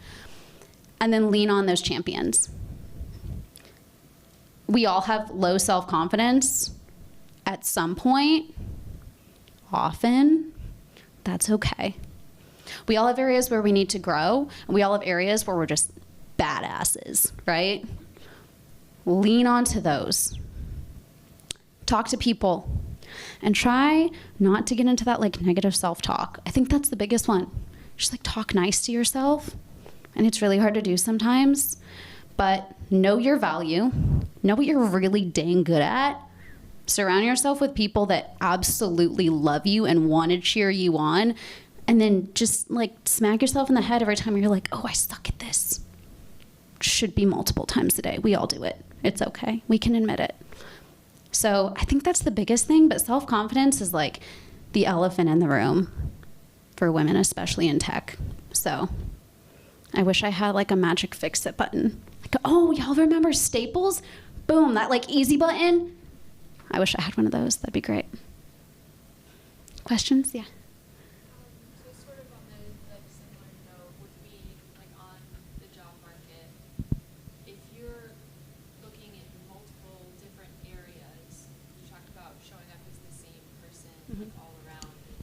And then lean on those champions. We all have low self-confidence at some point, often. That's okay. We all have areas where we need to grow, and we all have areas where we're just badasses, right? Lean onto those. Talk to people. And try not to get into that like negative self-talk. I think that's the biggest one. Just like talk nice to yourself. And it's really hard to do sometimes. But know your value. Know what you're really dang good at. Surround yourself with people that absolutely love you and want to cheer you on. And then just like smack yourself in the head every time you're like, oh, I suck at this. Should be multiple times a day. We all do it. It's okay. We can admit it. So I think that's the biggest thing, but self-confidence is like the elephant in the room for women, especially in tech. So I wish I had like a magic fix-it button. Like, oh, y'all remember Staples? Boom, that like easy button. I wish I had one of those. That'd be great. Questions? Yeah. So sort of on the like similar note would be like on the job market, if you're looking at multiple different areas, you talked about showing up as the same person like all around and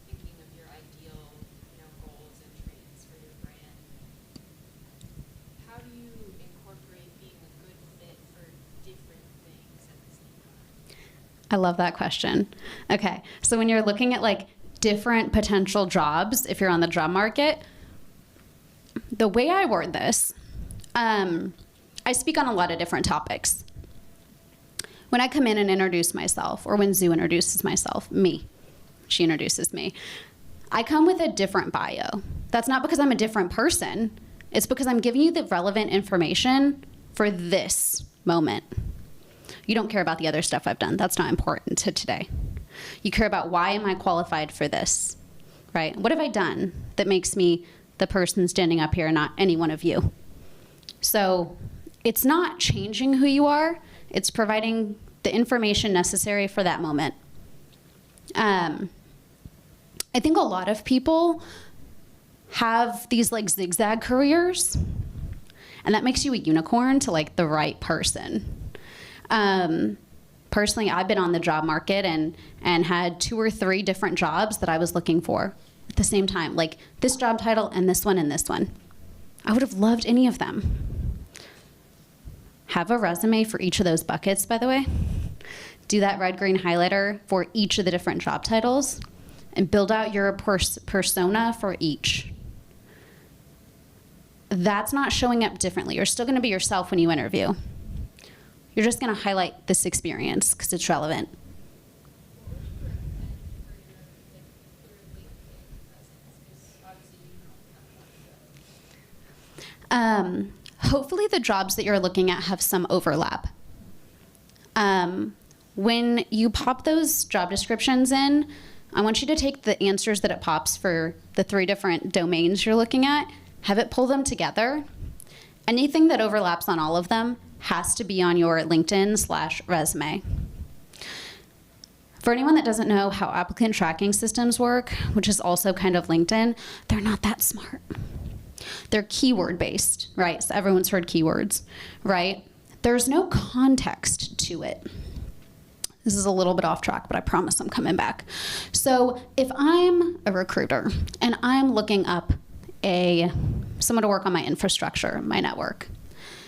thinking of your ideal, goals and traits for your brand. How do you incorporate being a good fit for different things at the same time? I love that question. Okay, so when you're looking at like different potential jobs if you're on the job market, the way I word this, I speak on a lot of different topics. When I come in and introduce myself, or when Zoo introduces she introduces me, I come with a different bio. That's not because I'm a different person. It's because I'm giving you the relevant information for this moment. You don't care about the other stuff I've done. That's not important to today. You care about why am I qualified for this, right? What have I done that makes me the person standing up here, not any one of you? So it's not changing who you are. It's providing the information necessary for that moment. I think a lot of people have these like zigzag careers, and that makes you a unicorn to like the right person. Personally, I've been on the job market and had 2 or 3 different jobs that I was looking for at the same time, like this job title and this one and this one. I would have loved any of them. Have a resume for each of those buckets, by the way. Do that red-green highlighter for each of the different job titles and build out your persona for each. That's not showing up differently. You're still gonna be yourself when you interview. You're just gonna highlight this experience because it's relevant. Hopefully the jobs that you're looking at have some overlap. When you pop those job descriptions in, I want you to take the answers that it pops for the 3 different domains you're looking at, have it pull them together. Anything that overlaps on all of them has to be on your LinkedIn/resume. For anyone that doesn't know how applicant tracking systems work, which is also kind of LinkedIn, they're not that smart. They're keyword based, right? So everyone's heard keywords, right? There's no context to it. This is a little bit off track, but I promise I'm coming back. So if I'm a recruiter and I'm looking up someone to work on my infrastructure, my network,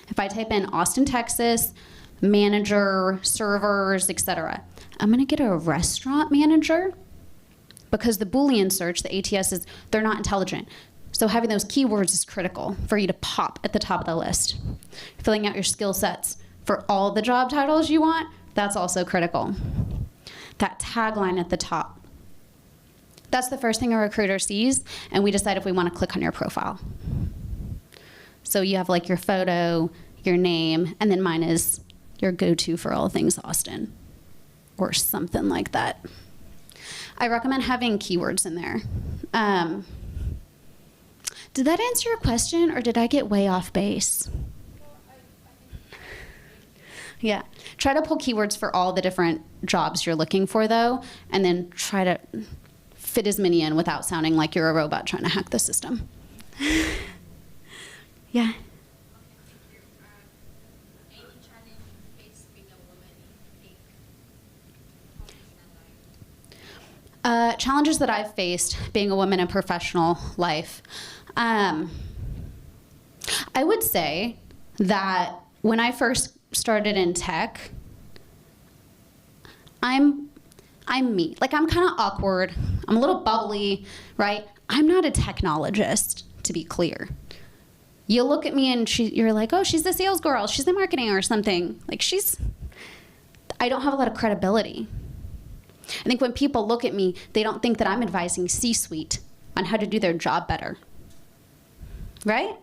if I type in Austin, Texas, manager, servers, etc., I'm gonna get a restaurant manager because the Boolean search, the ATS, they're not intelligent. So having those keywords is critical for you to pop at the top of the list. Filling out your skill sets for all the job titles you want, that's also critical. That tagline at the top. That's the first thing a recruiter sees, and we decide if we want to click on your profile. So you have like your photo, your name, and then mine is your go-to for all things Austin, or something like that. I recommend having keywords in there. Did that answer your question, or did I get way off base? Yeah, try to pull keywords for all the different jobs you're looking for, though, and then try to fit as many in without sounding like you're a robot trying to hack the system. Yeah. Challenges that I've faced being a woman in professional life. I would say that when I first started in tech, I'm me. Like, I'm kind of awkward. I'm a little bubbly, right? I'm not a technologist, to be clear. You look at me and you're like, oh, she's the sales girl. She's the marketing or something. Like, I don't have a lot of credibility. I think when people look at me, they don't think that I'm advising C-suite on how to do their job better. Right?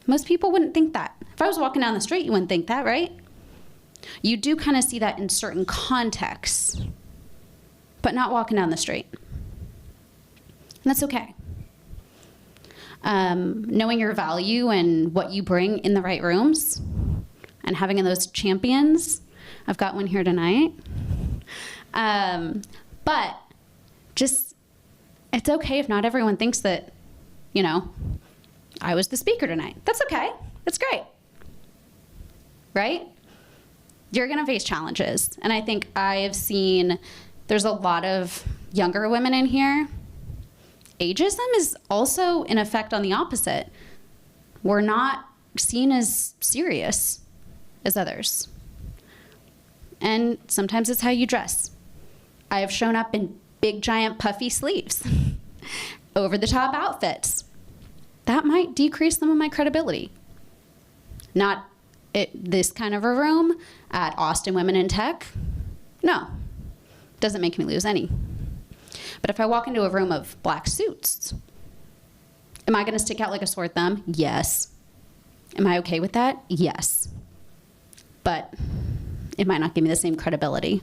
Most people wouldn't think that. If I was walking down the street, you wouldn't think that, right? You do kind of see that in certain contexts, but not walking down the street. And that's okay. Knowing your value and what you bring in the right rooms and having those champions. I've got one here tonight. But just, it's okay if not everyone thinks that, I was the speaker tonight. That's okay. That's great. Right? You're gonna face challenges. And I think I've seen there's a lot of younger women in here. Ageism is also in effect on the opposite. We're not seen as serious as others. And sometimes it's how you dress. I have shown up in big, giant, puffy sleeves, over-the-top outfits. That might decrease some of my credibility. Not this kind of a room at Austin Women in Tech. No, doesn't make me lose any. But if I walk into a room of black suits, am I going to stick out like a sore thumb? Yes. Am I okay with that? Yes. But it might not give me the same credibility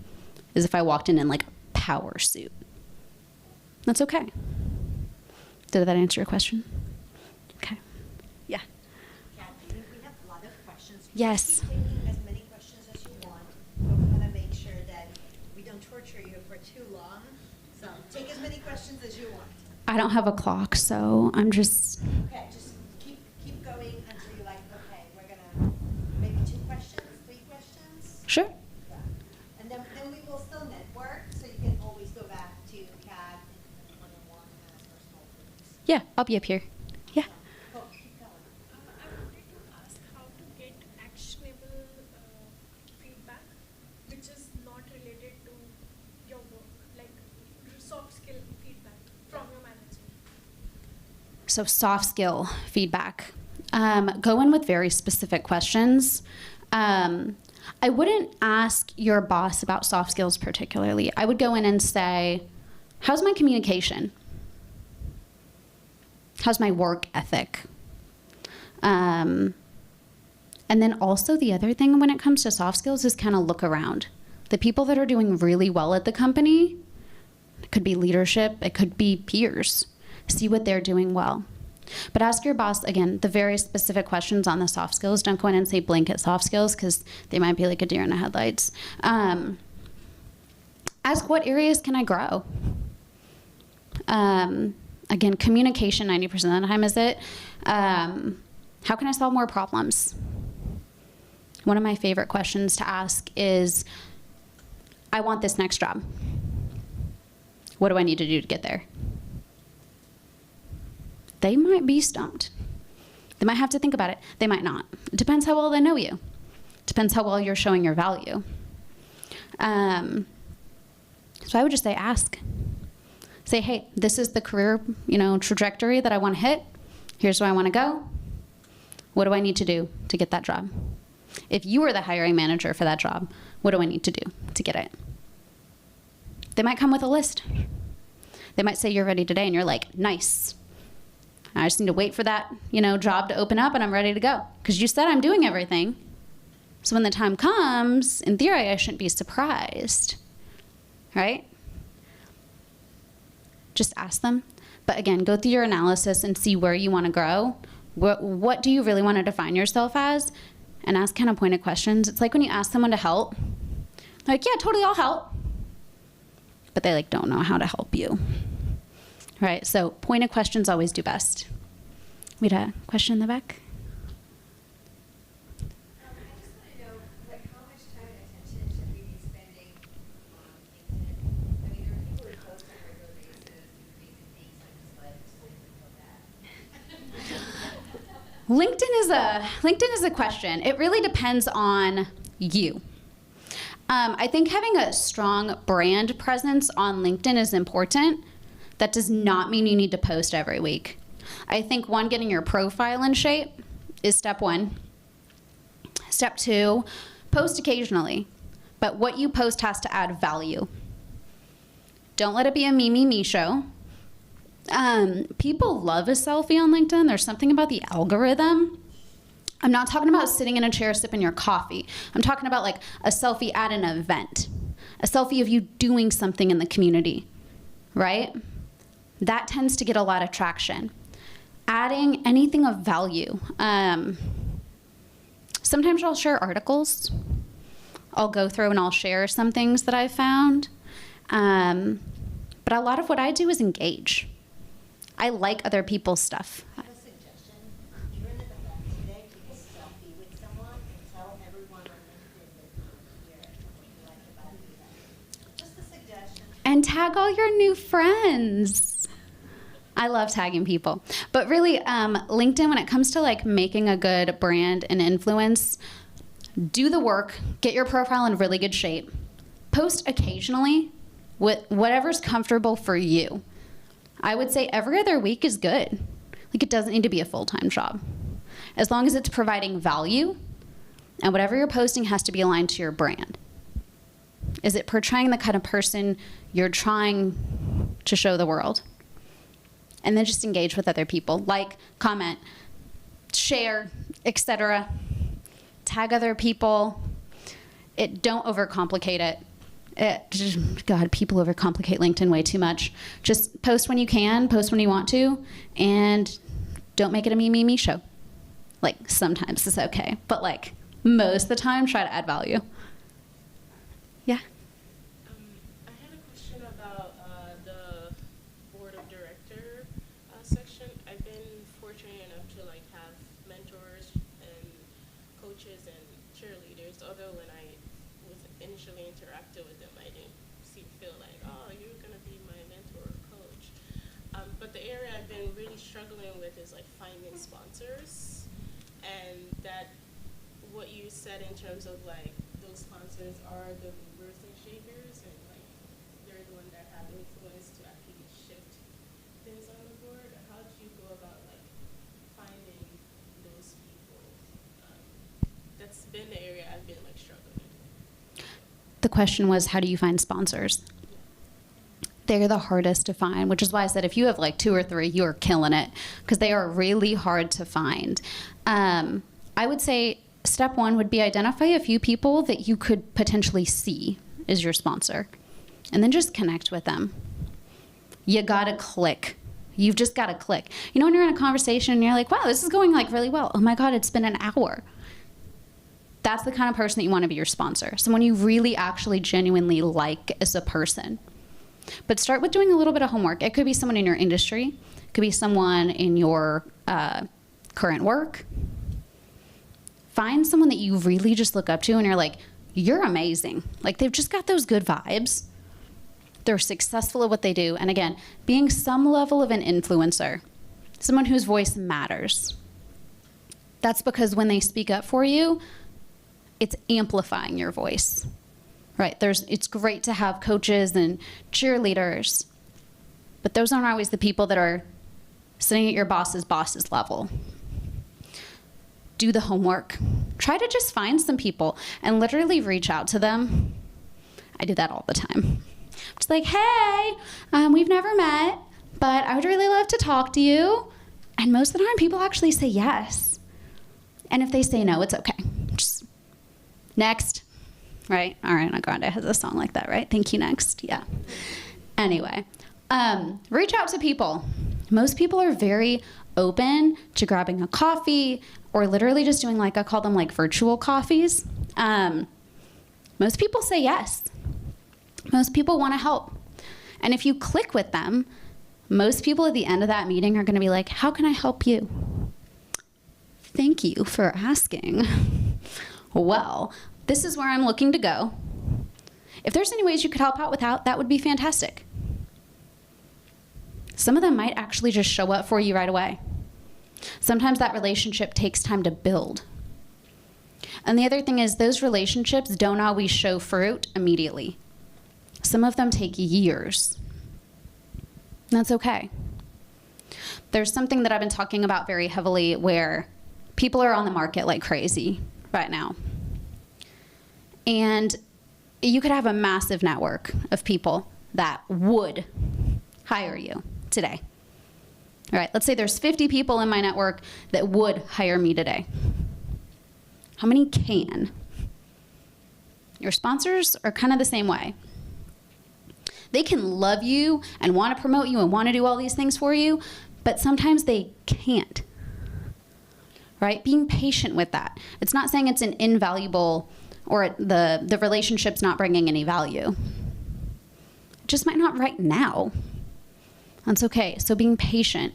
as if I walked in like a power suit. That's okay. Did that answer your question? Okay. Yeah. Kathy, we have a lot of questions. Yes. Keep taking as many questions as you want, but we want to make sure that we don't torture you for too long. So take as many questions as you want. I don't have a clock, so I'm just... Okay, just keep going until you're like, okay, we're gonna maybe 2 questions, 3 questions. Sure. Yeah. And then we will still network, so you can always go back to Kat and one-on-one and ask her small things. Yeah, I'll be up here. Yeah. Oh, keep going. I wanted to ask how to get actionable feedback, which is not related to your work, like soft skill feedback from your manager. So soft skill feedback. Go in with very specific questions. I wouldn't ask your boss about soft skills particularly. I would go in and say, how's my communication? How's my work ethic? And then also the other thing when it comes to soft skills is kind of look around. The people that are doing really well at the company, it could be leadership, it could be peers. See what they're doing well. But ask your boss, again, the very specific questions on the soft skills. Don't go in and say blanket soft skills because they might be like a deer in the headlights. Ask what areas can I grow? Again, communication 90% of the time is it. How can I solve more problems? One of my favorite questions to ask is, I want this next job. What do I need to do to get there? They might be stumped. They might have to think about it. They might not. It depends how well they know you. Depends how well you're showing your value. So I would just say ask. Say, hey, this is the career, trajectory that I want to hit. Here's where I want to go. What do I need to do to get that job? If you were the hiring manager for that job, what do I need to do to get it? They might come with a list. They might say you're ready today, and you're like, nice. I just need to wait for that, job to open up, and I'm ready to go. Because you said I'm doing everything. So when the time comes, in theory, I shouldn't be surprised, right? Just ask them. But again, go through your analysis and see where you want to grow. What do you really want to define yourself as? And ask kind of pointed questions. It's like when you ask someone to help. They're like, yeah, totally, I'll help. But they don't know how to help you. Right, so pointed questions always do best. We had a question in the back. I just want to know, how much time and attention should we be spending on LinkedIn? I mean, there are people who post on a regular basis, do amazing things, I'm just like, LinkedIn is a question. It really depends on you. I think having a strong brand presence on LinkedIn is important. That does not mean you need to post every week. I think getting your profile in shape is step 1. Step 2, post occasionally, but what you post has to add value. Don't let it be a me show. People love a selfie on LinkedIn. There's something about the algorithm. I'm not talking about sitting in a chair sipping your coffee. I'm talking about a selfie at an event, a selfie of you doing something in the community, right? That tends to get a lot of traction. Adding anything of value. Sometimes I'll share articles. I'll go through and I'll share some things that I've found. But a lot of what I do is engage. I like other people's stuff. I have a suggestion. You're in an event today, take a selfie with someone and tell everyone on LinkedIn that you're here and what you like about the event. Just a suggestion. And tag all your new friends. I love tagging people. But really, LinkedIn, when it comes to making a good brand and influence, do the work, get your profile in really good shape, post occasionally, Whatever's comfortable for you. I would say every other week is good. Like, it doesn't need to be a full-time job. As long as it's providing value, and whatever you're posting has to be aligned to your brand. Is it portraying the kind of person you're trying to show the world? And then just engage with other people. Like, comment, share, etc. Tag other people. Don't overcomplicate it. God, people overcomplicate LinkedIn way too much. Just post when you can, post when you want to, and don't make it a me show. Like, sometimes it's okay, but like most of the time, try to add value. Yeah? I had a question about the board of director section. I've been fortunate enough to like have mentors and coaches and cheerleaders, although when I was initially interacting with them, I didn't feel like, oh, you're going to be my mentor or coach. But the area I've been really struggling with is like finding sponsors, and that what you said in terms of like those sponsors are the movers and shakers, and like they're the one that have influence to actually shift things on the board. How do you go about like finding those people? That's been the area I've been like struggling with. The question was, how do you find sponsors? They're the hardest to find, which is why I said if you have like 2 or 3, you are killing it, because they are really hard to find. I would say step 1 would be identify a few people that you could potentially see as your sponsor, and then just connect with them. You gotta click. You've just gotta click. You know, when you're in a conversation and you're like, wow, this is going like really well. Oh my God, it's been an hour. That's the kind of person that you want to be your sponsor. Someone you really actually genuinely like as a person. But start with doing a little bit of homework. It could be someone in your industry. It could be someone in your current work. Find someone that you really just look up to and you're like, you're amazing. Like, they've just got those good vibes. They're successful at what they do. And again, being some level of an influencer, someone whose voice matters. That's because when they speak up for you, it's amplifying your voice. Right? It's great to have coaches and cheerleaders, but those aren't always the people that are sitting at your boss's level. Do the homework. Try to just find some people and literally reach out to them. I do that all the time. Just like, hey, we've never met, but I would really love to talk to you. And most of the time, people actually say yes. And if they say no, it's okay. Just next. Right? Ariana Grande has a song like that, right? Thank you, next. Yeah. Anyway, reach out to people. Most people are very open to grabbing a coffee or literally just doing, like, I call them like virtual coffees. Most people say yes. Most people want to help. And if you click with them, most people at the end of that meeting are going to be like, how can I help you? Thank you for asking. Well, this is where I'm looking to go. If there's any ways you could help out without, that would be fantastic. Some of them might actually just show up for you right away. Sometimes that relationship takes time to build. And the other thing is those relationships don't always show fruit immediately. Some of them take years. That's okay. There's something that I've been talking about very heavily where people are on the market like crazy right now. And you could have a massive network of people that would hire you today. All right, let's say there's 50 people in my network that would hire me today. How many can? Your sponsors are kind of the same way. They can love you and want to promote you and want to do all these things for you, but sometimes they can't. Right? Being patient with that. It's not saying it's an invaluable or the relationship's not bringing any value. It just might not right now. That's okay. So being patient,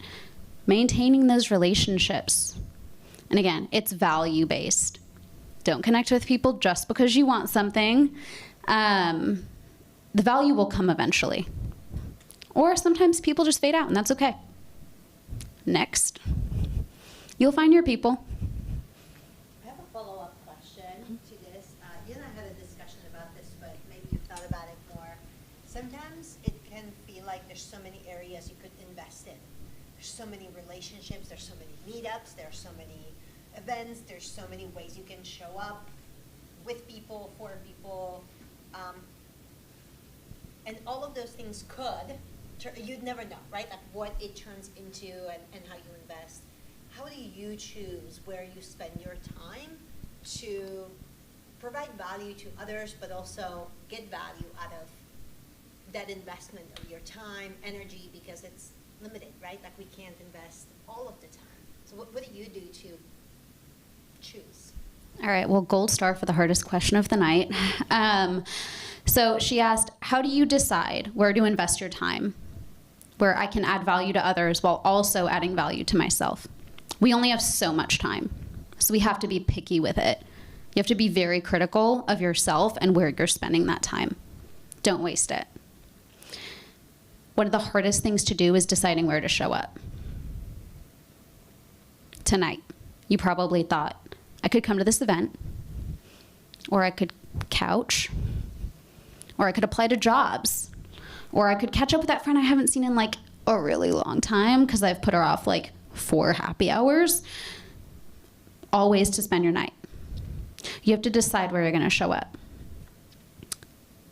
maintaining those relationships. And again, it's value-based. Don't connect with people just because you want something. The value will come eventually. Or sometimes people just fade out, and that's okay. Next. You'll find your people. I have a follow-up question to this. You and I had a discussion about this, but maybe you've thought about it more. Sometimes There's so many relationships, there's so many meetups, there's so many events, there's so many ways you can show up with people, for people. And all of those things could, you'd never know, right? Like what it turns into and how you invest. How do you choose where you spend your time to provide value to others, but also get value out of that investment of your time, energy, because it's limited, right? Like we can't invest all of the time. So what do you do to choose? All right, well, gold star for the hardest question of the night. So she asked, how do you decide where to invest your time, where I can add value to others while also adding value to myself? We only have so much time, so we have to be picky with it. You have to be very critical of yourself and where you're spending that time. Don't waste it. One of the hardest things to do is deciding where to show up. Tonight, you probably thought, I could come to this event, or I could couch, or I could apply to jobs, or I could catch up with that friend I haven't seen in like a really long time because I've put her off like 4 happy hours. All ways to spend your night. You have to decide where you're going to show up.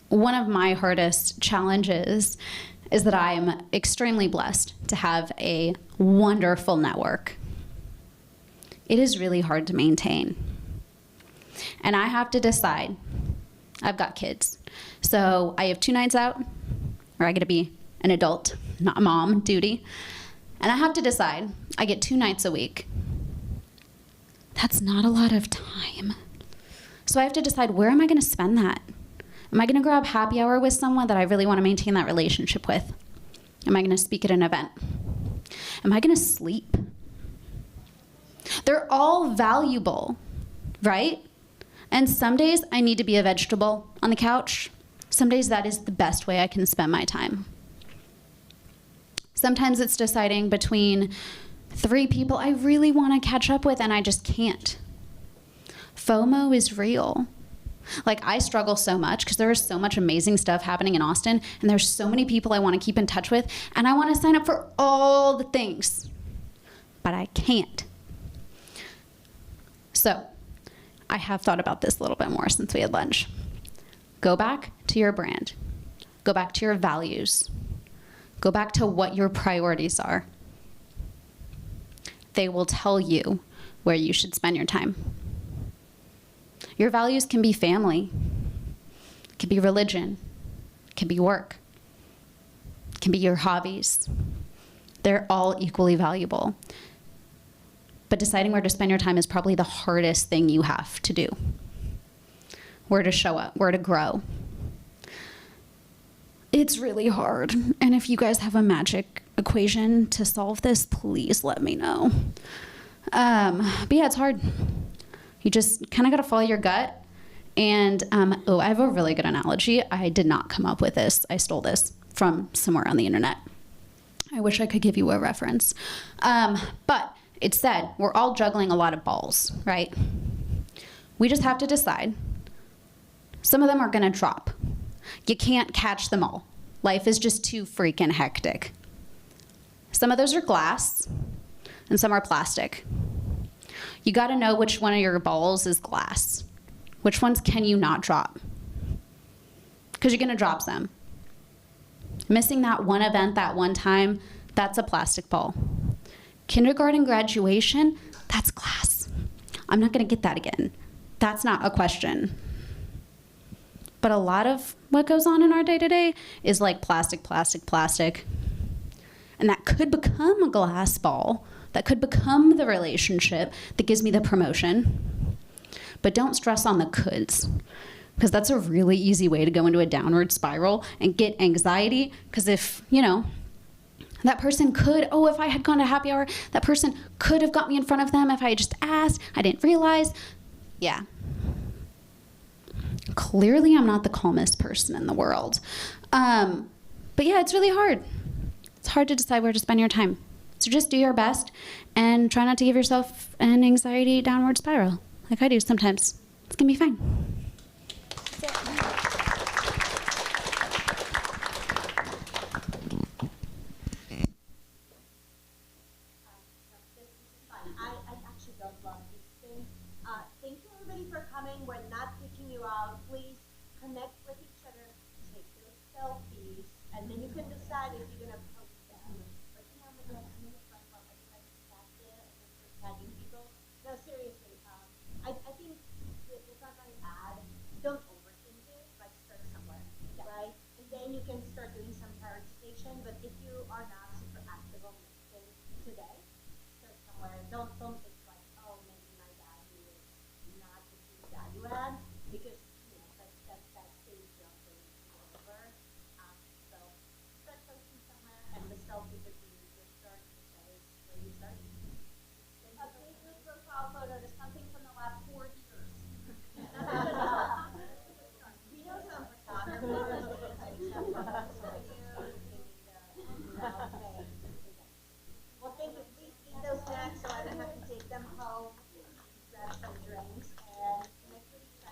One of my hardest challenges is that I am extremely blessed to have a wonderful network. It is really hard to maintain. And I have to decide. I've got kids. So I have 2 nights out where I get to be an adult, not mom duty. And I have to decide. I get 2 nights a week. That's not a lot of time. So I have to decide, where am I going to spend that? Am I going to grab happy hour with someone that I really want to maintain that relationship with? Am I going to speak at an event? Am I going to sleep? They're all valuable, right? And some days I need to be a vegetable on the couch. Some days that is the best way I can spend my time. Sometimes it's deciding between 3 people I really want to catch up with and I just can't. FOMO is real. Like, I struggle so much because there is so much amazing stuff happening in Austin, and there's so many people I want to keep in touch with, and I want to sign up for all the things, but I can't. So I have thought about this a little bit more since we had lunch. Go back to your brand. Go back to your values. Go back to what your priorities are. They will tell you where you should spend your time. Your values can be family, it can be religion, it can be work, it can be your hobbies. They're all equally valuable. But deciding where to spend your time is probably the hardest thing you have to do. Where to show up, where to grow. It's really hard. And if you guys have a magic equation to solve this, please let me know. But yeah, it's hard. You just kind of got to follow your gut. And, I have a really good analogy. I did not come up with this. I stole this from somewhere on the internet. I wish I could give you a reference. But it said, we're all juggling a lot of balls, right? We just have to decide. Some of them are going to drop. You can't catch them all. Life is just too freaking hectic. Some of those are glass, and some are plastic. You got to know which one of your balls is glass. Which ones can you not drop? Because you're going to drop some. Missing that one event that one time, that's a plastic ball. Kindergarten graduation, that's glass. I'm not going to get that again. That's not a question. But a lot of what goes on in our day-to-day is like plastic, plastic, plastic. And that could become a glass ball. That could become the relationship that gives me the promotion. But don't stress on the coulds, because that's a really easy way to go into a downward spiral and get anxiety. Because if, that person could, if I had gone to happy hour, that person could have got me in front of them if I had just asked. I didn't realize. Yeah. Clearly, I'm not the calmest person in the world. But yeah, it's really hard. It's hard to decide where to spend your time. So just do your best and try not to give yourself an anxiety downward spiral like I do sometimes. It's gonna be fine. Thank you everybody for coming. We're not kicking you out. Please connect with each other, take those selfies, and then you can decide if you